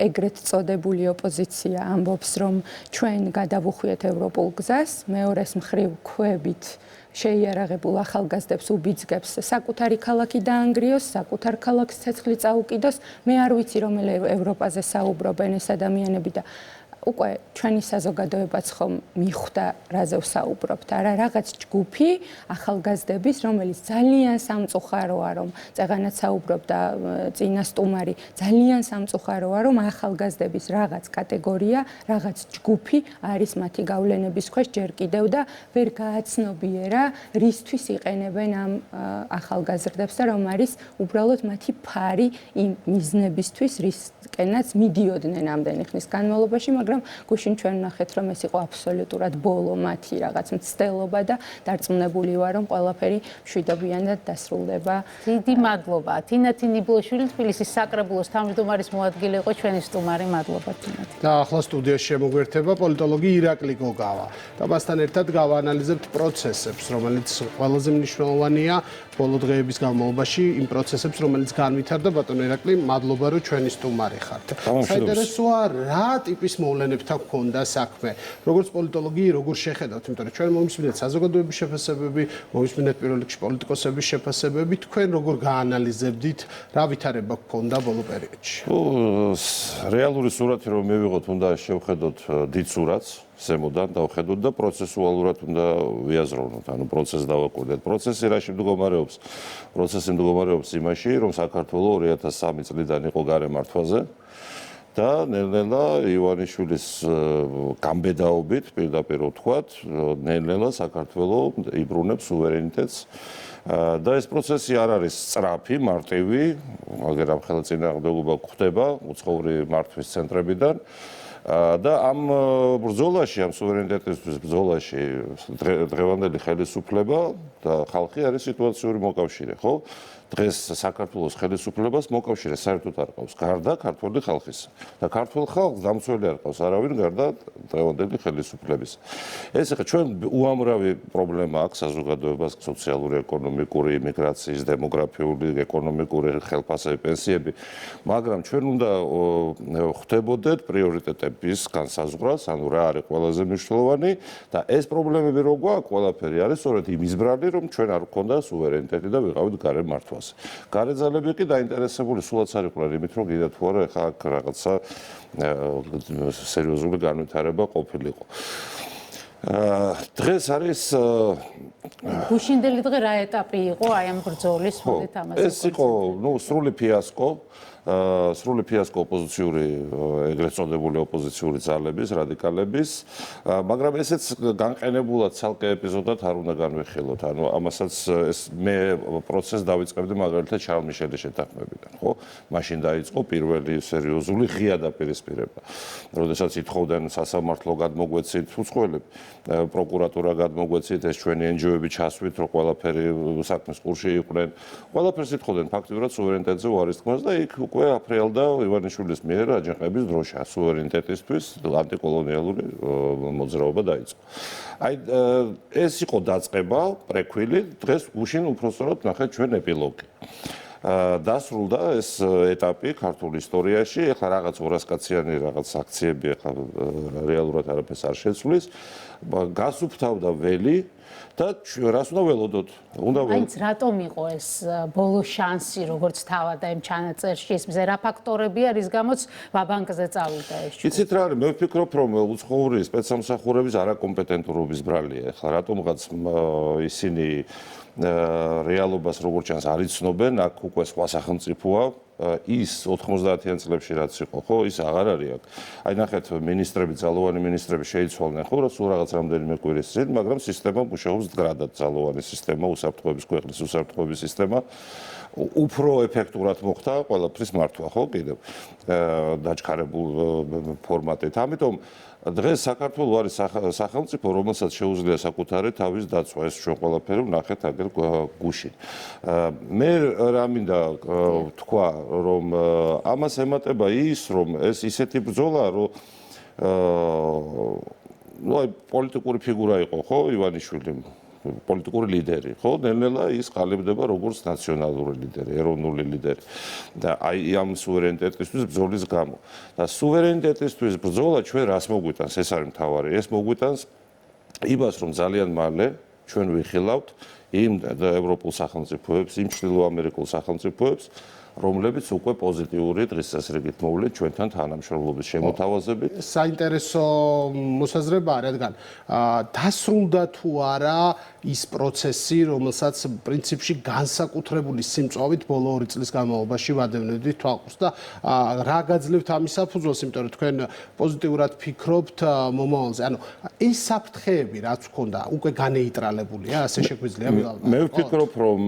ეგრეთ წოდებული ოპოზიცია ამბობს, რომ ჩვენ გადავუხვიეთ ევროპულ გზას, მეორეს მხრივ ქვებით შეიარაღებულ ახალგაზრდებს უბიძგებს საკუთარი ქალაქი დაანგრიოს, საკუთარ ქალაქს ცეცხლი წაუკიდოს. მე არ ვიცი რომელ ევროპაზე საუბრობენ ეს ადამიანები და უკვე ჩვენი საზოგადოებაც ხომ მიხვდა რაზე ვსაუბრობთ, არა რაღაც ჯგუფი ახალგაზრდების, რომელიც ძალიან სამწუხაროა, რომ წეღანაც საუბრობდა წინა სტუმარი, ძალიან სამწუხაროა, რომ ახალგაზრდების რაღაც კატეგორია, რაღაც ჯგუფი არის მათი გავლენების ქვეშ ჯერ კიდევ და ვერ გააცნობიერა, რისთვის იყენებენ ამ ახალგაზრდებს და რომ არის უბრალოდ მათი ფარი იმ მიზნებისთვის, რისკენაც მიდიოდნენ ამდენი ხნის განმავლობაში, მაგრამ გუშინ ჩვენ ვნახეთ, რომ ეს იყო აბსოლუტურად ბოლო მათი რაღაც მცდელობა და დარწმუნებული ვარ, რომ ყველაფერი მშვიდობიანად დასრულდება. დიდი მადლობა. თინათი ნიბლოშვილი, თბილისის საკრებულოს თავმჯდომარის მოადგილე იყო ჩვენი სტუმარი. მადლობა თინათი. და ახლა სტუდიაში შემოგვერთება პოლიტოლოგი ირაკლი გოგავა. და მასთან ერთად გავაანალიზებთ პროცესებს, რომელიც ყველაზე მნიშვნელოვანია ბოლო დღეების განმავლობაში, იმ პროცესებს, რომელიც განვითარდა. ბატონო ირაკლი, მადლობა, რომ ჩვენი სტუმარი ხართ. საინტერესოა, რა ტიპის მოვლენებთან გქონდა საქმე. როგორც პოლიტოლოგი, როგორ შეხედავთ, იმიტომ რომ ჩვენ მომისმინეთ საზოგადოების შეფასებები, მომისმინეთ პირველ რიგში პოლიტიკოსების შეფასებები, თქვენ როგორ გაანალიზებდით, რა ვითარება გქონდა ბოლო პერიოდში? რეალური სურათი რომ მივიღოთ, უნდა შევხედოთ დიდ სურათს. ზემოდან დავხედოთ და პროცესუალურად უნდა ვიაზროვნოთ, ანუ პროცესს დავაკვირდეთ. პროცესი რაში მდგომარეობს? პროცესი მდგომარეობს იმაში, რომ საქართველოს 2003 წლიდან იყო გარემართვაზე და ნელ-ნელა ივანიშვილის გამბედაობით, პირდაპირ ვთქვათ, ნელ-ნელა საქართველოს იბრუნებს სუვერენიტეტს და ეს პროცესი არ არის სწრაფი, მარტივი, მაგრამ ხელწინააღმდეგობა გვხდება უცხოური მართვის ცენტრებიდან. და ამ ბრძოლაში, ამ სუვერენიტეტისთვის ბრძოლაში დღევანდელი ხელისუფლება და ხალხი არის სიტუაციური მოკავშირე, ხო? დღეს საქართველოს ხელისუფლებას მოკავშირე საერთოდ არ ყავს, გარდა ქართველი ხალხის. და ქართველ ხალხს დამცველი არ ყავს არავინ გარდა დღევანდელი ხელისუფლების. ეს ახლა ჩვენ უამრავი პრობლემა აქვს საზოგადოებას, სოციალური, ეკონომიკური, იმიგრაციის, დემოგრაფიული, ეკონომიკური, ხელფასები, პენსიები, მაგრამ ჩვენ უნდა ხვდებოდეთ პრიორიტეტები. პრობლემების განსაზღვრას, ანუ რა არის ყველაზე მნიშვნელოვანი და ეს პრობლემები რო გვაქვს, ყველაფერი არის სწორედ იმის ბრალი, რომ ჩვენ არ გქონდა სუვერენიტეტი და ვიყავით გარე მართვაზე. გარე ძალები კი დაინტერესებული სულაც არ იყვნენ იმით, რომ კიდევ თუ არა ხა რაღაცა სერიოზული განვითარება ყოფილიყო. დღეს არის გუშინდელი დღე რა ეტაპი იყო აი ამ ბრძოლის მოდით ამაზე ეს იყო სრული ფიასკო ოპოზიციური ეგრეთ წოდებული ოპოზიციური ძალების რადიკალების მაგრამ ესეც განყენებულად ცალკე ეპიზოდად არ უნდა განვიხილოთ ანუ ამასაც ეს მე პროცესს დავიწყებდი მაგალითად შარლ მიშელის შეთანხმებიდან ხო მაშინ დაიწყო პირველი სერიოზული ღია დაპირისპირება როდესაც ითხოვდნენ სასამართლო გადმოგვეცით უცხოელები პროკურატურა გადმოგვეცით ეს ჩვენი NGO-ები ჩასვით რომ ყველაფერი საქმის ყურში იყვნენ ყველაფერს ითხოვდნენ ფაქტიურად სუვერენიტეტზე უარის თქმას და იქ უკვე აფრიალდა ივანიშვილის მიერ აჯანყების დროშა სუვერენიტეტისთვის ანტიკოლონიალური მოძრაობა დაიწყო. აი ეს იყო დაწყება, პრეკვილი, დღეს გუშინ უпростоროდ ნახეთ ჩვენ ეპილოგი. დასრულდა ეს ეტაპი ქართულ ისტორიაში, ეხლა რაღაც 200 კაციანი რაღაც აქციები ეხლა რეალურად არაფერს არ შეცვლის, გასუფთავდა ველი და რას უნდა ველოდოთ? მაინც რატომ იყო ეს ბოლო შანსი, როგორც თავად ამ ჩანაწერში ეს მზერა ფაქტორებია, რის გამოც ვაბანკზე წავიდა ეს. იცით რა არის, მე ვფიქრობ, რომ უცხოური სპეცსამსახურების არაკომპეტენტურობის ბრალია. ეხლა რატომღაც ისინი რეალობას როგორც ჩანს არ იცნობენ, აქ უკვე სხვა სახელმწიფოა ის 90-იან წლებში რაც იყო, ხო, ის აღარ არის აქ. აი ნახეთ, მინისტრები, ძალოვანი მინისტრები შეიცვალნენ, ხო, სულ რაღაც რამდენიმე კვირის წინ, მაგრამ სისტემა მუშაობს მდგრადად, ძალოვანი სისტემა, უსაფრთხოების ქვეყნის უსაფრთხოების სისტემა უფრო ეფექტურად მოხდა ყველაფრის მართვა, ხო, კიდევ დაჩქარებულ ფორმატით. ამიტომ დღეს საქართველოს არის სახელმწიფო, რომელსაც შეუძლია საკუთარი თავის დაცვა, ეს ჩვენ ყველაფერი ვნახეთ აგერ გუშინ. მე რა მინდა თქვა, რომ ამას ემატება ის, რომ ეს ისეთი ბრძოლა, რომ აი პოლიტიკური ფიგურა იყო, ხო, ივანიშვილი პოლიტიკური ლიდერი, ხო, ნელ-ნელა ის ყალიბდება როგორც ნაციონალური ლიდერი, ეროვნული ლიდერი. და აი ამ სუვერენიტეტისთვის ბრძოლის გამო. და სუვერენიტეტისთვის ბრძოლა ჩვენ რას მოგვიტანს? ეს არის მთავარი. ეს მოგვიტანს იმას, რომ ძალიან მალე ჩვენ ვიხილავთ იმ ევროპულ სახელმწიფოებს, იმ ჩრდილო ამერიკულ სახელმწიფოებს, რომლებიც უკვე პოზიტიური დღესასრიგით მოვლენ ჩვენთან თანამშრომლობის შემოთავაზებით. საინტერესო მოსაზრებაა, რადგან დასრულდა თუ არა ის პროცესი, რომელსაც პრინციპში განსაკუთრებული სიმწვავით ბოლო 2 წლის განმავლობაში ვადევნებდით თვალყურს და რა გაძლევთ ამის საფუძველს, იმიტომ რომ თქვენ პოზიტიურად ფიქრობთ მომავალზე. ანუ ეს საფრთხეები რაც გქონდა, უკვე განეიტრალებულია, ასე შეგვიძლია ვიღალბათ. მე ვფიქრობ, რომ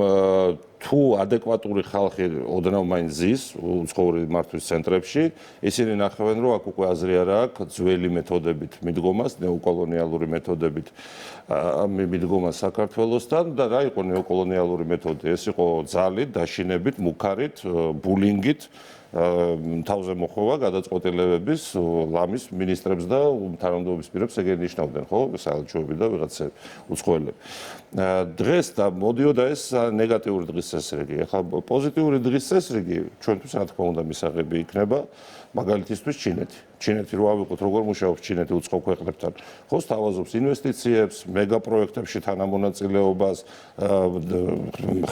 თუ ადეკვატური ხალხი ოდნავ მაინც ზის უცხოური მართვის ცენტრებში, ისინი ნახავენ, რომ აქ უკვე აზრი არა აქვს ძველი მეთოდებით მიდგომას, ნეოკოლონიალური მეთოდებით მიდგომას საქართველოსთან და რა იყო ნეოკოლონიალური მეთოდი? ეს იყო ძალით, დაშინებით, მუქარით, ბულინგით თავზე მოხვევა გადაწყვეტილებების ლამის მინისტრებს და თანამდებობის პირებს ეგრე ნიშნავდნენ, ხო, საელჩოები და ვიღაცები უცხოელები. დღეს და მოდიოდა ეს ნეგატიური დღის წესრიგი. ახლა პოზიტიური დღის წესრიგი ჩვენთვის რა თქმა უნდა მისაღები იქნება, მაგალითისთვის ჩინეთი. ჩინეთი რო ავიღოთ, როგორ მუშაობს ჩინეთი უცხო ქვეყნებთან, ხო, სთავაზობს ინვესტიციებს, მეგაპროექტებში თანამონაწილეობას,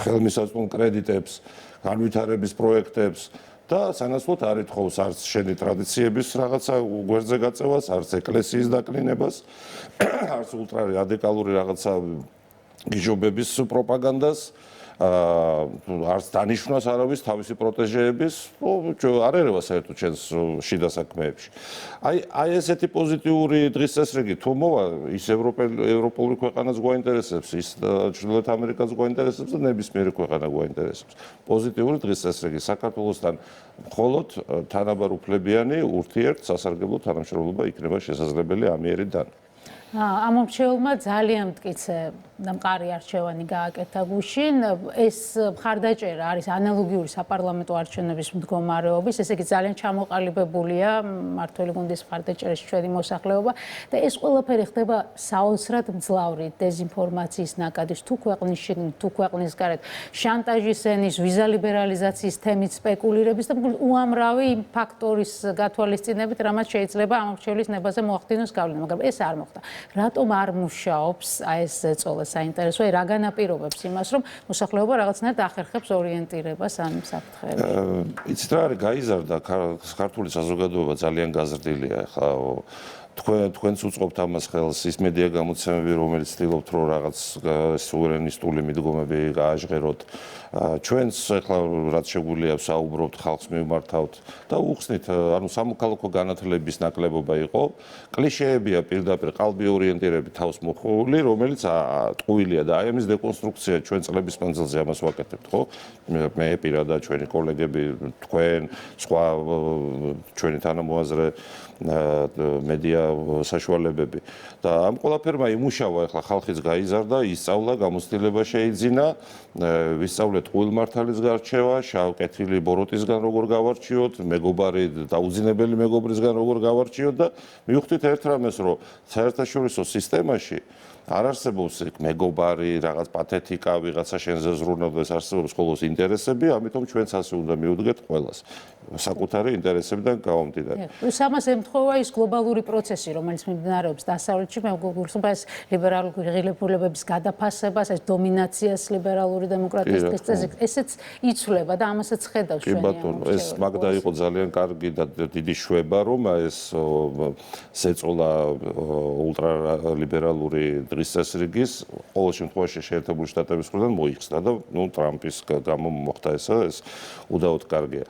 ხელმისაწვდომ კრედიტებს, განვითარების პროექტებს. და სანაცვლოდ არ ითხოვს არც შენი ტრადიციების რაღაცა გვერდზე გაწევას, არც ეკლესიის დაკლინებას, არც ულტრარადიკალური რაღაცა გიჟობების პროპაგანდას, არც დანიშვნას არავის თავისი პროტეჟეების, არ ერევა საერთოდ ჩვენს შიდა საქმეებში. აი ესეთი პოზიტიური დღის წესრიგი თუ მოვა, ის ევროპული ქვეყანას გვაინტერესებს, ის ჩრდილოეთ ამერიკას გვაინტერესებს და ნებისმიერი ქვეყანა გვაინტერესებს. პოზიტიური დღის წესრიგი საქართველოსთან მხოლოდ თანაბარ უფლებიანი ურთიერთ სასარგებლო თანამშრომლობა იქნება შესაძლებელი ამიერიდან. ამ მომრჩეულმა ძალიან მტკიცე და მყარი არჩევანი გააკეთა გუშინ. ეს მხარდაჭერა არის ანალოგიური საპარლამენტო არჩევნების მდგომარეობის, ესე იგი ძალიან ჩამოყალიბებულია მმართველი გუნდის მხარდაჭერის ჩვენი მოსახლეობა და ეს ყველაფერი ხდება საოცრად მძლავრი დეзинფორმაციის ნაკადის თუ ქვეყნის შიგნით, თუ ქვეყნის გარეთ, შანტაჟის ენის, ვიზა ლიბერალიზაციის თემით სპეკულირების და უამრავი ფაქტორის გათვალისწინებით, რამაც შეიძლება ამ არჩევნის ნებაზე მოახდინოს გავლენა, მაგრამ ეს არ მოხდა. რატომ არ მუშაობს ეს ზეწოლა საინტერესოა, რა განაპირობებს იმას, რომ მოსახლეობა რაღაცნაირად ახერხებს ორიენტირებას ამ საფრთხეებში? იცით რა არის გაიზარდა ქართული საზოგადოება ძალიან გაზრდილია ახლა თქვენც უწყობთ ამას ხელს ის მედია გამოცემები რომელიც ცდილობთ რომ რაღაც სუვერენისტული მიდგომები გააჟღეროთ ჩვენც ახლა რაც შეგვიძლია საუბრობთ ხალხს მივმართავთ და უხსნით ანუ სამოქალაქო განათლების ნაკლებობა იყო კლიშეებია პირდაპირ ყალბი ორიენტირებით თავს მოხული რომელიც ტყუილია და აი ამის დეკონსტრუქცია ჩვენ წლების მანძილზე ამას ვაკეთებთ ხო მე პირადად ჩვენი კოლეგები თქვენ სხვა ჩვენი თანამოაზრე მედია საშუალებები და ამ ყველაფერმა იმუშავა ახლა ხალხიც გაიზარდა ისწავლა გამოცდილება შეიძინა ვისწავლეთ ყუილმართალის გარჩევა შავკეთილი ბოროტისგან როგორ გავარჩიოთ მეგობარი დაუძინებელი მეგობრისგან როგორ გავარჩიოთ და მივხვდით ერთ რამეს რომ საერთაშორისო სისტემაში არ არსებობს მეგობარი რაღაც პათეტიკა ვიღაცა შენზე ზრუნავდეს არსებობს მხოლოდ ინტერესები ამიტომ ჩვენც ასე უნდა მივუდგეთ ყველას საკუთარი ინტერესებიდან გამომდინარე. ამას ემთხვევა ის გლობალური პროცესი, რომელიც მიმდინარეობს დასავლეთში, მე გულისხმობ ეს ლიბერალური ღირებულებების გადაფასებას, ეს დომინაციას ლიბერალური დემოკრატიის წესზე, ესეც იცვლება და ამასაც ხედავს ჩვენი. კი ბატონო, ეს მაგდა იყო ძალიან კარგი და დიდი შვება, რომ ეს ზეწოლა ულტრალიბერალური დღის წესრიგის ყოველ შემთხვევაში შეერთებული შტატების მხრიდან მოიხსნა და ნუ ტრამპის გამო მოხდა ეს უდაოდ კარგია.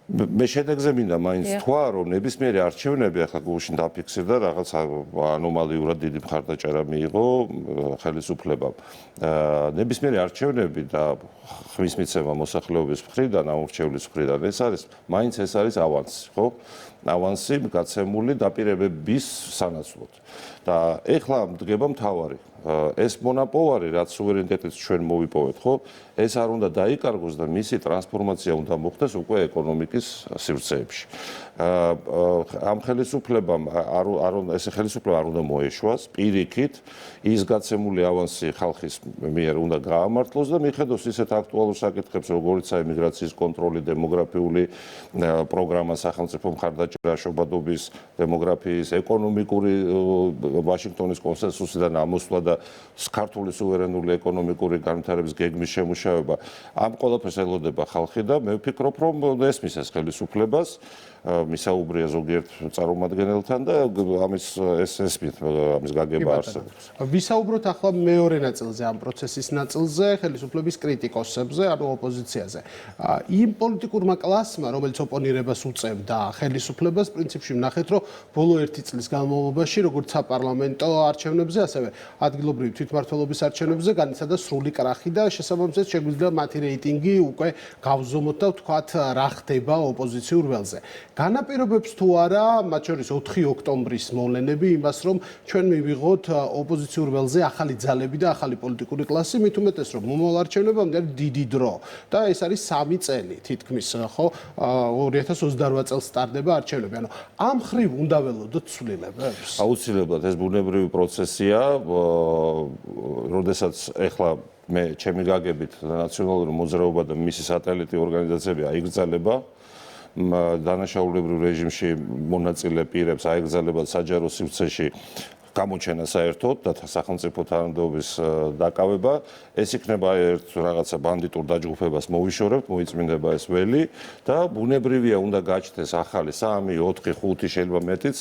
მე შედეგზე მინდა მაინც თქვა რომ ნებისმიერი არჩევნები ახლა გუშინ დაფიქსირდა რაღაც ანომალიურად დიდი მხარდაჭერა მიიღო ხელისუფლებამ ნებისმიერი არჩევნები და ხმის მიცემა მოსახლეობის მხრიდან ამორჩევლის მხრიდან ეს არის ავანსი ხო ავანსი გაცემული დაპირებების სანაცვლოდ და ეხლა მდგება მთავარი ეს მონოპოლარი რაც სუვერენიტეტს ჩვენ მოვიპოვეთ ხო ეს არ უნდა დაიკარგოს და მისი ტრანსფორმაცია უნდა მოხდეს უკვე ეკონომიკის სივრცეებში ამ ხელისუფლებამ ეს ხელისუფლება არ უნდა მოეშვას პირიქით ის გაცემული ავანსი ხალხის მიერ უნდა გაამართლოს და მიხედოს ისეთ აქტუალურ საკითხებს როგორიც იმიგრაციის კონტროლი დემოგრაფიული პროგრამა სახელმწიფო მხარდაჭერა შობადობის დემოგრაფიის ეკონომიკური ვაშინგტონის კონსენსუსიდან ამოსვლა და ქართული სუვერენული ეკონომიკური განვითარების გეგმის შემუშავება ამ ყველაფერს ელოდება ხალხი და მე ვფიქრობ რომ ესმის ეს ხელისუფლებას მისაუბრია ზოგიერთ წარმომადგენელთან და ამის გაგება არსებობს. ვისაუბროთ ახლა მეორე ნაწილზე ამ პროცესის ნაწილზე, ხელისუფლების კრიტიკოსებზე, ანუ ოპოზიციაზე. იმ პოლიტიკურმა კლასმა, რომელიც ოპონირებას უწევდა ხელისუფლებას, პრინციპში ვნახეთ, რომ ბოლო 1 წლის განმავლობაში, როგორც საპარლამენტო არჩევნებზე, ასევე ადგილობრივი თვითმმართველობის არჩევნებზე განიცადა სრული კრახი და შესაბამისად შეგვიძლია მათი რეიტინგი უკვე გავზომოთ და ვთქვათ, რა ხდება ოპოზიციურ ველზე. განაპირობებს თუ არა, მათ შორის 4 ოქტომბრის მოვლენები იმას, რომ ჩვენ მივიღოთ ოპოზიციურ ველზე ახალი ძალები და ახალი პოლიტიკური კლასი, მით უმეტეს რომ მომავალ არჩევნებამდე არის დიდი დრო და ეს არის 3 წელი თითქმის, ხო, 2028 წელს სტარდება არჩევნები. ანუ ამ ხრივ უნდა ველოდოთ ცვლილებებს. აუცილებლად ეს ბუნებრივი პროცესია, როდესაც ეხლა მე ჩემი გაგებით ნაციონალური მოძრაობა და მისი სატელიტი ორგანიზაციები აიგრძალება დანაშაულებრივ რეჟიმში მონაწილე პირებს აეგზალებათ საჯარო სივრცეში გამოჩენა საერთოდ და სახელმწიფო თანამდებობის დაკავება ეს იქნება ერთ რაღაცა ბანდიტურ დაჯგუფებას მოვიშორებთ მოიწმინდება ეს ველი და ბუნებრივია უნდა გაჩნდეს ახალი 3, 4, 5 შეიძლება მეტიც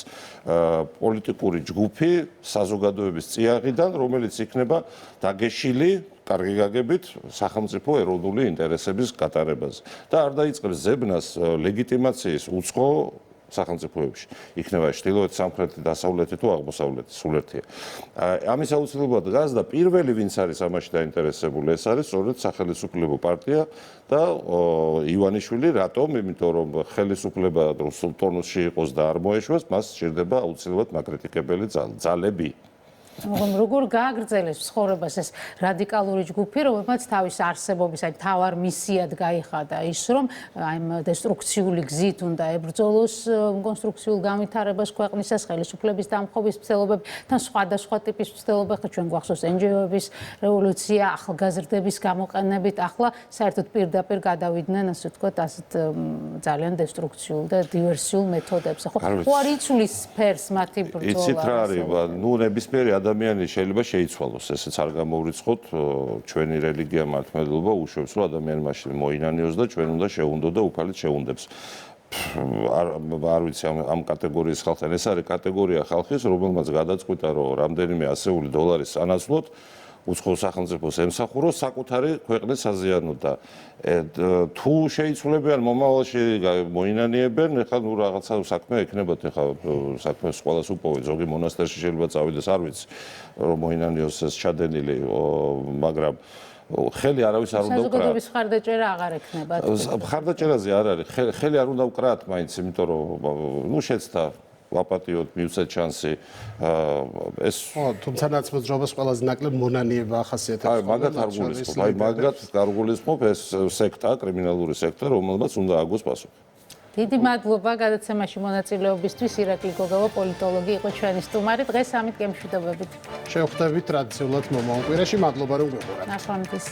პოლიტიკური ჯგუფი საზოგადოების წიაღიდან რომელიც იქნება დაგეშილი კარგი გაგებით სახელმწიფო ეროვნული ინტერესების გატარებაზე და არ დაიწყებს ზებნას ლეგიტიმაციის უცხო სახელმწიფოებში. იქნება ჩრდილოეთ, სამხრეთი, დასავლეთი თუ აღმოსავლეთი, სულ ერთია. ამის აუცილებლად დგას და პირველი ვინც არის ამაში დაინტერესებული, ეს არის სწორედ სახელმწიფო პარტია და ივანიშვილი, რატომ? იმიტომ რომ ხელისუფლება ტონუსში იყოს და არ მოეშვას, მას სჭირდება აუცილებლად მაკრიტიკებელი ძალები. როგორ გააგრძელებს ცხოვრებას ეს რადიკალური ჯგუფი, რომელმაც თავის არსებობის, აი თავარ მისიად გაიხადა ის, რომ აი დესტრუქციული გზით უნდა ებრძოლოს კონსტრუქციულ განვითარებას ქვეყნისას, ხელისუფლების დამხობის მცდელობები, თან სხვადასხვა ტიპის მცდელობები, ჩვენ გვახსოვს NGO-ების რევოლუცია, ახალგაზრდების გამოყენებით, ახლა საერთოდ პირდაპირ გადავიდნენ, ასე ვთქვათ, ასეთ ძალიან დესტრუქციულ და დივერსიულ მეთოდებზე. ხო არ იცვლის სფეროს მათი ბრძოლა. იცით რა არის, ნუ ნებისმიერი ადამიანი შეიძლება შეიცვალოს, ესეც არ გამოვრიცხოთ, ჩვენი რელიგია მართლმადიდებლობა უშვებს, რომ ადამიანი მაშინ მოინანიოს და ჩვენ უნდა შევუნდო და უფალით შევუნდებს. არ ვიცი ამ კატეგორიის ხალხთან, ეს არის კატეგორია ხალხის, რომელმაც გადაწყვიტა, რომ რამდენიმე ასეული დოლარის სანაცვლოდ უცხოურ სახელმწიფოს ემსახუროს საკუთარი ქვეყნის საზიანოდ და თუ შეიცვლებიან მომავალში მოინანიებენ, ეხლა ნუ რაღაცა საქმე ექნებათ, ეხლა საქმე ყველას უპოვეთ, ზოგი მონასტერში შეიძლება წავიდეს, არ ვიცი, რომ მოინანიოს ეს ჩადენილი, მაგრამ ხელი არავის არ უნდა უკრათ. საზოგადოების მხარდაჭერა აღარ ექნებათ. მხარდაჭერაზე არ არის, ხელი არ უნდა უკრათ მაინც, იმიტომ რომ ნუ შეცდა ვაპატიოთ, მივცეთ შანსი. ეს თუმცა ნაცნობრობას ყველაზე ნაკლებ მონანიება ახასიათებს. აი, მაგათ არ გულისხმობ. აი, მაგათ არ გულისხმობ ეს სექტა, კრიმინალური სექტა, რომელმაც უნდა აგოს პასუხი. დიდი მადლობა გადაცემაში მონაწილეობისთვის. ირაკლი გოგავა, პოლიტოლოგი, იყო ჩვენი სტუმარი. დღეს ამით გემშვიდობებით. შევხვდებით ტრადიციულად მომავალ კვირაში. მადლობა რომ გვეყურებთ. ნახვამდის.